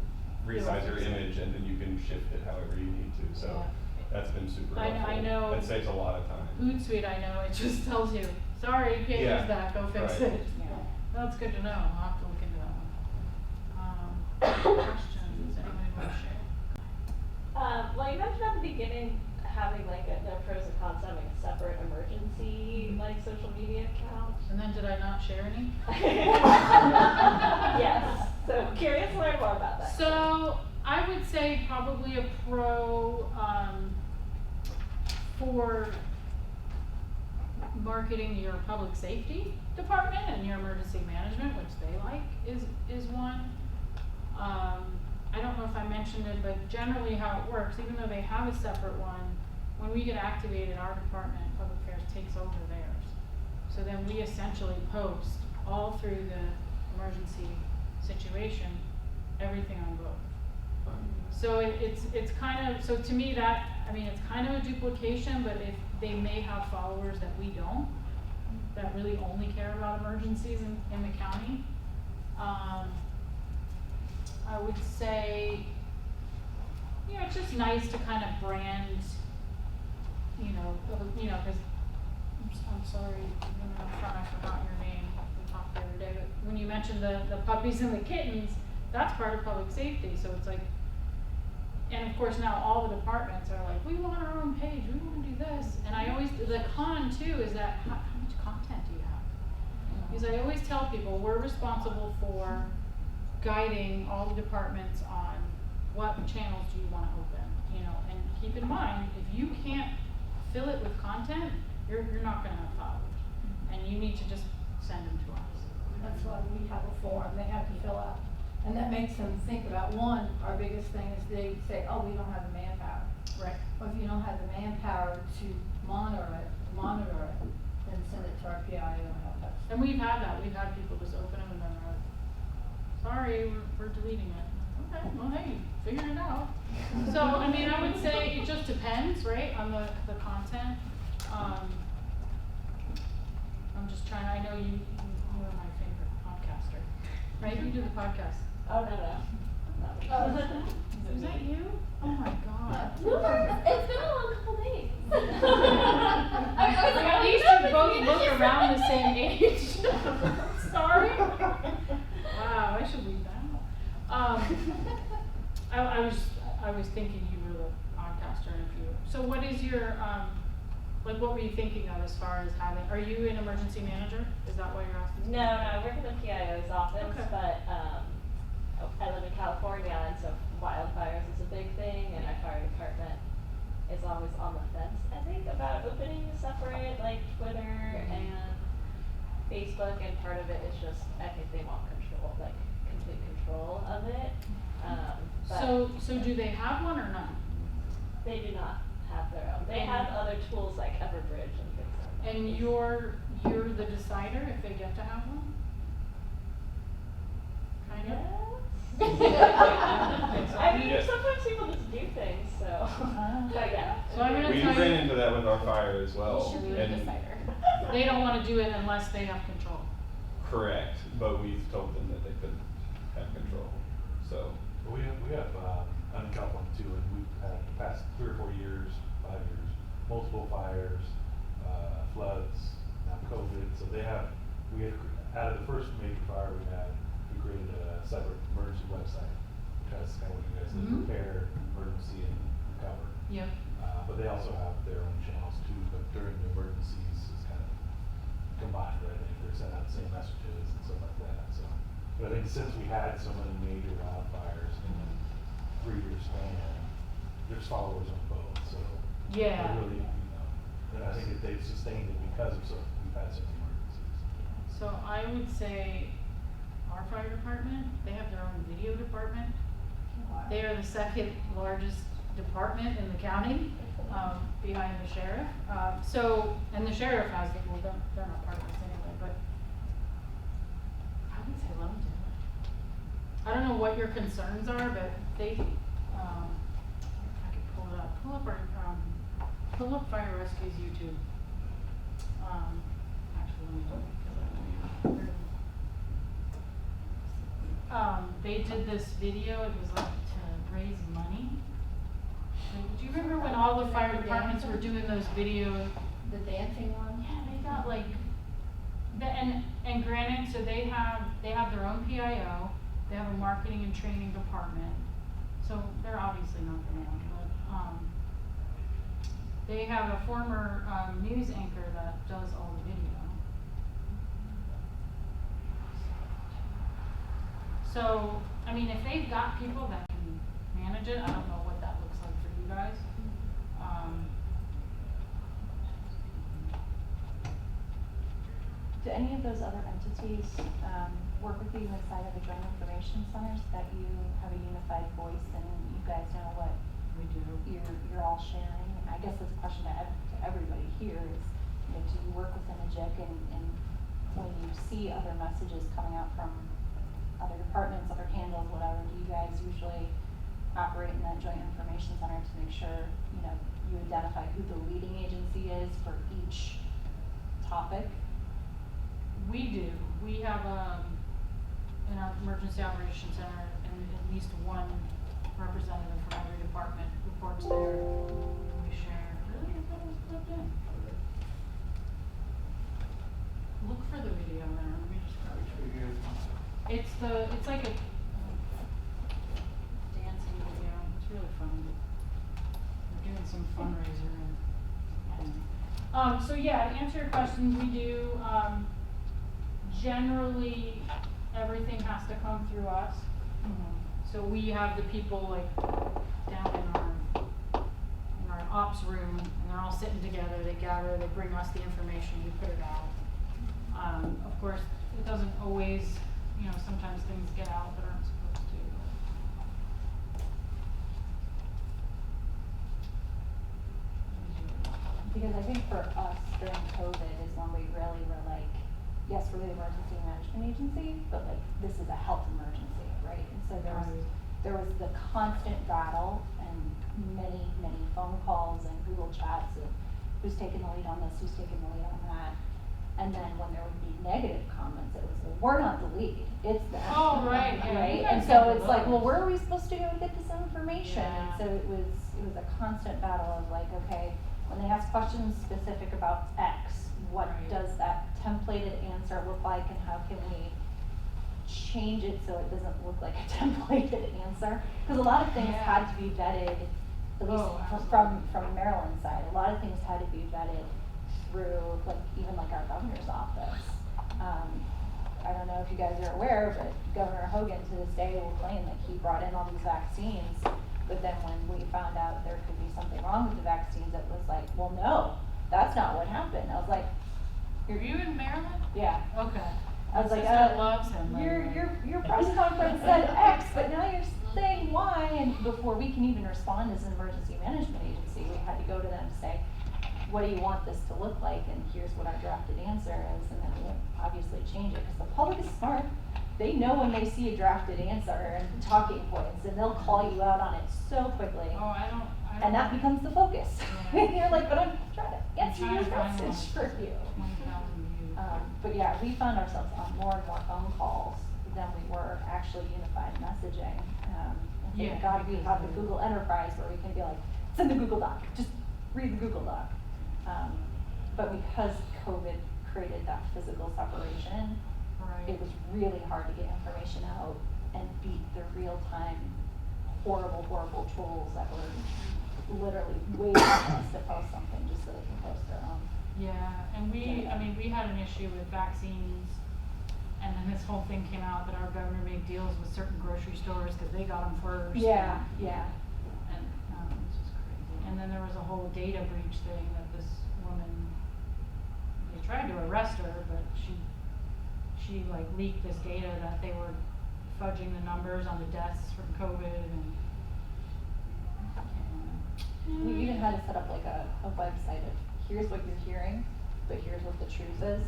[SPEAKER 9] resize your
[SPEAKER 1] fix it.
[SPEAKER 9] image and then you can shift it however you need to. So
[SPEAKER 1] Yeah.
[SPEAKER 9] that's been super
[SPEAKER 1] I
[SPEAKER 9] helpful.
[SPEAKER 1] know.
[SPEAKER 9] That saves a lot of time.
[SPEAKER 1] Hootsuite, I know, it just tells you, sorry, you can't
[SPEAKER 9] Yeah,
[SPEAKER 1] use that, go fix
[SPEAKER 9] right.
[SPEAKER 1] it. That's good to know, I'll have to look into that one. Questions, anybody want to share?
[SPEAKER 12] Well, you mentioned at the beginning having like the pros and cons of having a separate emergency like social media account.
[SPEAKER 1] And then did I not share any?
[SPEAKER 12] Yes. So curious to learn more about that.
[SPEAKER 1] So I would say probably a pro for marketing your public safety department and your emergency management, which they like, is one. I don't know if I mentioned it, but generally how it works, even though they have a separate one, when we get activated, our department, Public Affairs, takes over theirs. So then we essentially post all through the emergency situation everything on both. So it's kind of, so to me that, I mean, it's kind of a duplication, but if they may have followers that we don't, that really only care about emergencies in the county. I would say, you know, it's just nice to kind of brand, cause I'm sorry, even up front, I forgot your name, we talked the other day, but when you mentioned the puppies and the kittens, that's part of public safety, so it's like, and of course now all the departments are like, we want our own page, we wanna do this, and I always, the con too is that, how much content do you have? Because I always tell people, we're responsible for guiding all the departments on what channels do you wanna open, and keep in mind, if you can't fill it with content, you're not gonna have followers, and you need to just send them to us.
[SPEAKER 6] That's why we have a form they have to fill out. And that makes them think about, one, our biggest thing is they say, oh, we don't have the manpower.
[SPEAKER 1] Right.
[SPEAKER 6] Well, if you don't have the manpower to monitor it, then send it to our PIO and help us.
[SPEAKER 1] And we've had that, we've had people just open them and then they're like, sorry, we're deleting it. Okay, well, hey, figure it out. So, I mean, I would say it just depends, right, on the content. I'm just trying, I know you are my favorite podcaster, right? You do the podcast.
[SPEAKER 12] Oh, no.
[SPEAKER 1] Is that you? Oh my God.
[SPEAKER 12] It's been a long couple days.
[SPEAKER 1] At least you both look around the same age. Sorry. Wow, I should leave that out. I was thinking you were the podcaster and if you, so what is your, like what were you thinking of as far as having, are you an emergency manager? Is that why you're asking?
[SPEAKER 12] No, I work in the PIO's office,
[SPEAKER 1] Okay.
[SPEAKER 12] but I live in California, and so wildfires is a big thing, and our fire department is always on the fence, I think, about opening a separate, like, Twitter and Facebook, and part of it is just, I think they want control, like, complete control of it. But
[SPEAKER 1] So do they have one or not?
[SPEAKER 12] they do not have their own. They have other tools like Everbridge and things like that.
[SPEAKER 1] And you're the decider if they get to have one? Kind of?
[SPEAKER 12] I mean,
[SPEAKER 9] Yes.
[SPEAKER 12] sometimes people just do things, so. But yeah.
[SPEAKER 1] So I'm gonna
[SPEAKER 9] We
[SPEAKER 1] tell
[SPEAKER 9] ran
[SPEAKER 1] you,
[SPEAKER 9] into that with our fire as well.
[SPEAKER 11] You should be the
[SPEAKER 9] and-
[SPEAKER 11] decider.
[SPEAKER 1] they don't wanna do it unless they have control.
[SPEAKER 9] Correct, but we've told them that they couldn't have control, so.
[SPEAKER 13] We have, I'm in California too, and we've had the past 3 or 4 years, 5 years, multiple fires, floods, now COVID, so we had, out of the first major fire we had, we created a separate emergency website, which has kind of what you guys did,
[SPEAKER 1] Mhm.
[SPEAKER 13] repair, emergency, and recover.
[SPEAKER 1] Yep.
[SPEAKER 13] But they also have their own channels too, but during the emergencies, it's kind of combined, right? They're sending out the same messages and stuff like that, so. But I think since we had so many major wildfires in a 3-year span, there's followers on both, so.
[SPEAKER 1] Yeah.
[SPEAKER 13] They really, and I think that they've sustained it because of we've had so many emergencies.
[SPEAKER 1] So I would say our fire department, they have their own video department. They are the second largest department in the county, behind the sheriff. And the sheriff has, well, they're not part of this anyway, but I would say let them do it. I don't know what your concerns are, but they, I could pull it up, pull up Fire Rescue's YouTube. Actually, let me they did this video, it was like to raise money. Do you remember when all the fire departments were doing those videos?
[SPEAKER 6] The dancing one?
[SPEAKER 1] Yeah, they got like, and granted, so they have their own PIO, they have a marketing and training department, so they're obviously not the one, but, they have a former, news anchor that does all the video. So, I mean, if they've got people that can manage it, I don't know what that looks like for you guys.
[SPEAKER 10] Do any of those other entities, work with you inside of the Joint Information Center so that you have a unified voice and you guys know what
[SPEAKER 1] We do.
[SPEAKER 10] you're all sharing? And I guess this question to everybody here is, do you work within a JIC and when you see other messages coming out from other departments, other handles, whatever, do you you guys usually operate in that joint information center to make sure, you know, you identify who the leading agency is for each topic?
[SPEAKER 1] We do. We have, in our emergency operations center, and at least one representative from every department reports there. We share. Really? I thought it was plugged in. Look for the video there. Let me just grab it. It's like a dancing video. It's really funny. We're doing some fundraiser and so yeah, to answer your question, we do, generally, everything has to come through us. So we have the people like down in our ops room, and they're all sitting together, they gather, they bring us the information, we put it out. Of course, it doesn't always, you know, sometimes things get out that aren't supposed to.
[SPEAKER 10] Because I think for us during COVID is when we really were like, yes, we're the emergency management agency, but like this is a health emergency, right? And so there was the constant battle and many phone calls and Google chats of who's taking the lead on this, who's taking the lead on that. And then when there would be negative comments, it was, well, we're not the lead, it's them.
[SPEAKER 1] Oh, right, yeah.
[SPEAKER 10] Right?
[SPEAKER 1] You guys
[SPEAKER 10] And so
[SPEAKER 1] have
[SPEAKER 10] it's
[SPEAKER 1] to
[SPEAKER 10] like,
[SPEAKER 1] vote.
[SPEAKER 10] well, where are we supposed to go to get this information?
[SPEAKER 1] Yeah.
[SPEAKER 10] And so it was a constant battle of like, okay, when they ask questions specific about X, what
[SPEAKER 1] Right.
[SPEAKER 10] does that templated answer look like, and how can we change it so it doesn't look like a templated answer? Because a lot of things
[SPEAKER 1] Yeah.
[SPEAKER 10] had to be vetted, at least
[SPEAKER 1] Oh,
[SPEAKER 10] from Maryland's side. A lot of things had to be vetted through like even like our governor's office. I don't know if you guys are aware, but Governor Hogan to this day will claim that he brought in all these vaccines, but then when we found out there could be something wrong with the vaccines, it was like, well, no, that's not what happened. I was like,
[SPEAKER 1] Are you in Maryland?
[SPEAKER 10] yeah.
[SPEAKER 1] Okay.
[SPEAKER 10] I was like,
[SPEAKER 1] Sister loves him. by the way.
[SPEAKER 10] your press conference said X, but now you're saying Y, and before we can even respond as an emergency management agency, we had to go to them and say, what do you want this to look like, and here's what our drafted answer is, and then we would obviously change it, because the public is smart. They know when they see a drafted answer and talking points, and they'll call you out on it so quickly.
[SPEAKER 1] Oh, I don't.
[SPEAKER 10] And that becomes the focus.
[SPEAKER 1] Yeah.
[SPEAKER 10] You're like, but I'm trying to
[SPEAKER 1] I'm
[SPEAKER 10] answer
[SPEAKER 1] trying
[SPEAKER 10] your
[SPEAKER 1] to find
[SPEAKER 10] message
[SPEAKER 1] one.
[SPEAKER 10] for you.
[SPEAKER 1] 20,000 views.
[SPEAKER 10] But yeah, we found ourselves on more and more phone calls than we were actually unified messaging. And
[SPEAKER 1] Yeah,
[SPEAKER 10] thank God we
[SPEAKER 1] because
[SPEAKER 10] have the
[SPEAKER 1] of-
[SPEAKER 10] Google Enterprise where we can be like, it's in the Google Doc, just read the Google Doc. But because COVID created that physical separation,
[SPEAKER 1] Right.
[SPEAKER 10] it was really hard to get information out and beat the real-time horrible tools that were literally waiting for us to post something just so they can post their own.
[SPEAKER 1] Yeah, and we had an issue with vaccines, and then this whole thing came out that our governor made deals with certain grocery stores because they got them first.
[SPEAKER 10] Yeah.
[SPEAKER 1] And it's just crazy. And then there was a whole data breach thing that this woman, they tried to arrest her, but she like leaked this data that they were fudging the numbers on the deaths from COVID and.
[SPEAKER 10] We even had to set up like a website of here's what you're hearing, but here's what the truth is.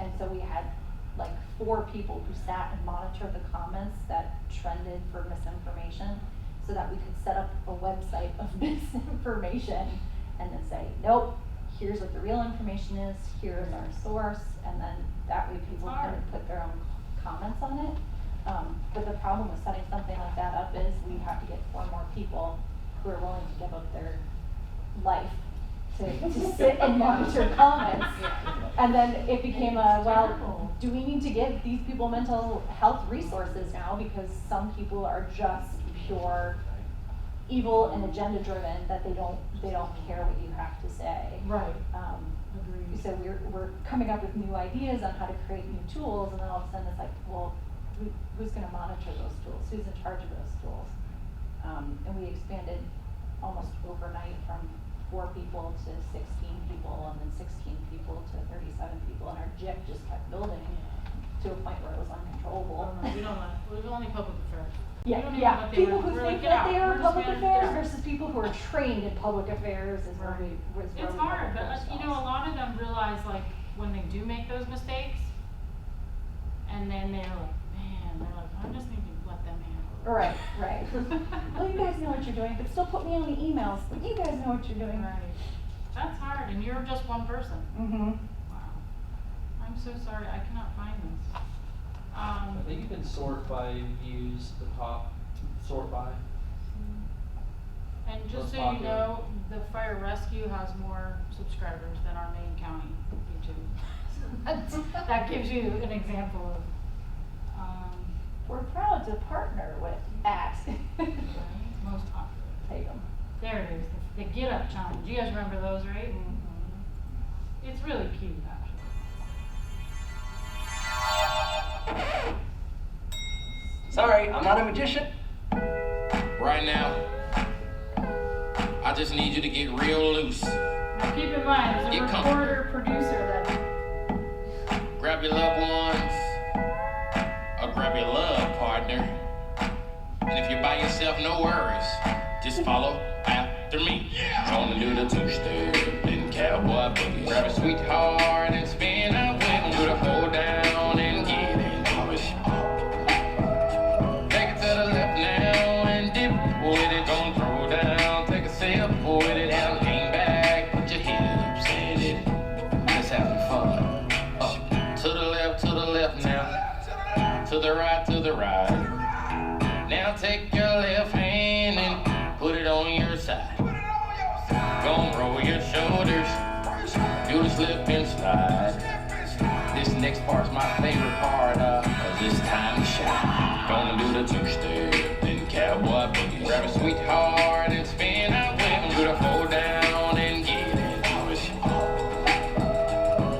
[SPEAKER 10] And so we had like 4 people who sat and monitored the comments that trended for misinformation so that we could set up a website of misinformation and then say, nope, here's what the real information is, here's our source, and then that way people can put their own comments on it. But the problem with setting something like that up is we have to get 4 more people who are willing to give up their life to sit and monitor comments. And then it became well, do we need to give these people mental health resources now because some people are just pure evil and agenda driven that they don't care what you have to say.
[SPEAKER 1] Right.
[SPEAKER 10] Agreed. So we're coming up with new ideas on how to create new tools, and then all of a sudden it's like, well, who's going to monitor those tools? Who's in charge of those tools? And we expanded almost overnight from 4 people to 16 people, and then 16 people to 37 people, and our JIP just kept building to a point where it was uncontrollable.
[SPEAKER 1] We don't know. We're only public affairs. We don't even
[SPEAKER 10] Yeah,
[SPEAKER 1] know what they
[SPEAKER 10] people
[SPEAKER 1] were.
[SPEAKER 10] who
[SPEAKER 1] We're
[SPEAKER 10] think
[SPEAKER 1] like,
[SPEAKER 10] that
[SPEAKER 1] get
[SPEAKER 10] they
[SPEAKER 1] out.
[SPEAKER 10] are
[SPEAKER 1] We're
[SPEAKER 10] public
[SPEAKER 1] just
[SPEAKER 10] affairs
[SPEAKER 1] managing-
[SPEAKER 10] versus people who are trained in public affairs is where
[SPEAKER 1] Right.
[SPEAKER 10] it's
[SPEAKER 1] It's hard, but you know, a lot of them realize like when they do make those mistakes, and then they're like, man, I just need to let them handle
[SPEAKER 10] Right, right. Well, you guys know what you're doing, but still put me on the emails, but you guys know what you're doing.
[SPEAKER 1] Right. That's hard, and you're just one person.
[SPEAKER 10] Mm-hmm.
[SPEAKER 1] Wow. I'm so sorry, I cannot find this.
[SPEAKER 8] I think you can sort by views, the top, sort by.
[SPEAKER 1] And just
[SPEAKER 8] Most
[SPEAKER 1] so you
[SPEAKER 8] popular.
[SPEAKER 1] know, the fire rescue has more subscribers than our main county YouTube. That gives you an example of,
[SPEAKER 10] We're proud to partner with
[SPEAKER 1] most popular.
[SPEAKER 10] Take 'em.
[SPEAKER 1] There it is, the Get Up Challenge. You guys remember those, right?
[SPEAKER 10] Mm-hmm.
[SPEAKER 1] It's really cute, actually.
[SPEAKER 14] Sorry, I'm not a magician.
[SPEAKER 15] Right now, I just need you to get real loose.
[SPEAKER 1] Now keep in mind, there's a
[SPEAKER 15] Get comfortable.
[SPEAKER 1] reporter, producer that,
[SPEAKER 15] Grab your loved ones, or grab your love partner. And if you're by yourself, no worries. Just follow after me. Gonna do the two-step and cowboy boogie. Grab a sweetheart and spin out with them. Do the hold down and get into it. Take it to the left now and dip with it. Don't throw down, take a sip with it. Now lean back, put your hips in it. Let's have some fun. Up to the left now. To the right. Now take your left hand and put it on your side. Gonna roll your shoulders, do the slip and slide. This next part's my favorite part, cause it's time to shine. Gonna do the two-step and cowboy boogie. Grab a sweetheart and spin out with them. Do the hold down and get into it.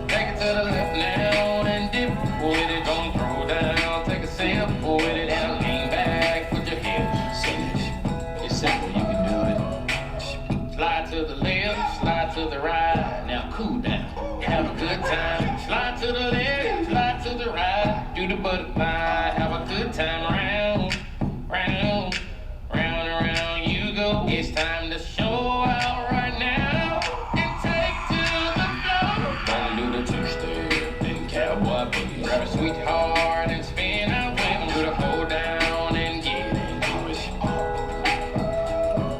[SPEAKER 15] Take it to the left now and dip with it. Don't throw down, take a sip with it. And lean back, put your hips in it. It's simple, you can do it. Slide to the left, slide to the right. Now cool down, have a good time. Slide to the left, slide to the right. Do the butterfly, have a good time. Round, round, round and round you go. It's time to show out right now and take to the floor. Gonna do the two-step and cowboy boogie. Grab a sweetheart and spin out with them. Do the hold down and get into it.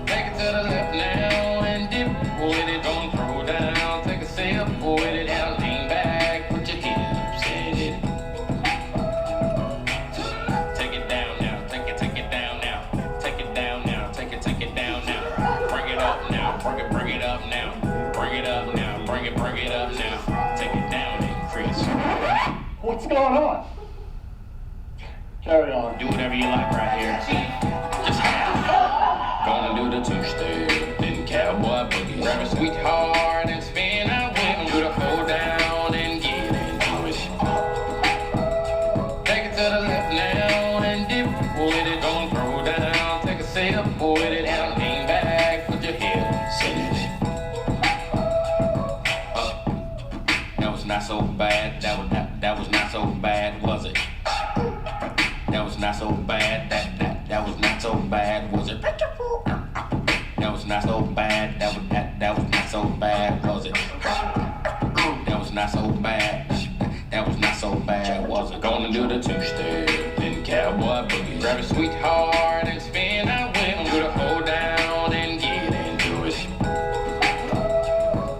[SPEAKER 15] Take it to the left now and dip with it. Don't throw down, take a sip with it. Now lean back, put your hips in it. Take it down now, take it down now. Take it down now, take it down now. Bring it up now, bring it up now. Bring it up now, bring it up now. Take it down and Chris.
[SPEAKER 14] What's going on? Carry on.
[SPEAKER 15] Do whatever you like right here. Just have fun. Gonna do the two-step and cowboy boogie. Grab a sweetheart and spin out with them. Do the hold down and get into it. Take it to the left now and dip with it. Don't throw down, take a sip with it. And lean back, put your hips in it. That was not so bad. That was not so bad, was it? That was not so bad. That was not so bad, was it? That was not so bad. That was not so bad, was it? That was not so bad. That was not so bad, was it? Gonna do the two-step and cowboy boogie. Grab a sweetheart and spin out with them. Do the hold down and get into it.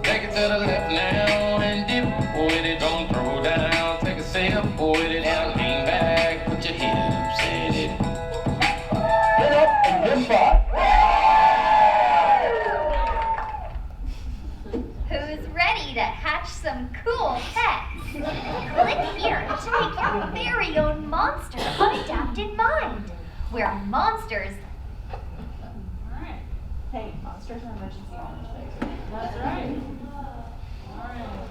[SPEAKER 15] Take it to the left now and dip with it. Don't throw down, take a sip with it. Now lean back, put your hips in it.
[SPEAKER 14] Get up and give five.
[SPEAKER 16] Who's ready to hatch some cool pets? Click here to make your very own monster unadapted mind, where monsters...
[SPEAKER 1] Alright,
[SPEAKER 10] Hey, monsters are emergency monitors.
[SPEAKER 1] that's right. Alright.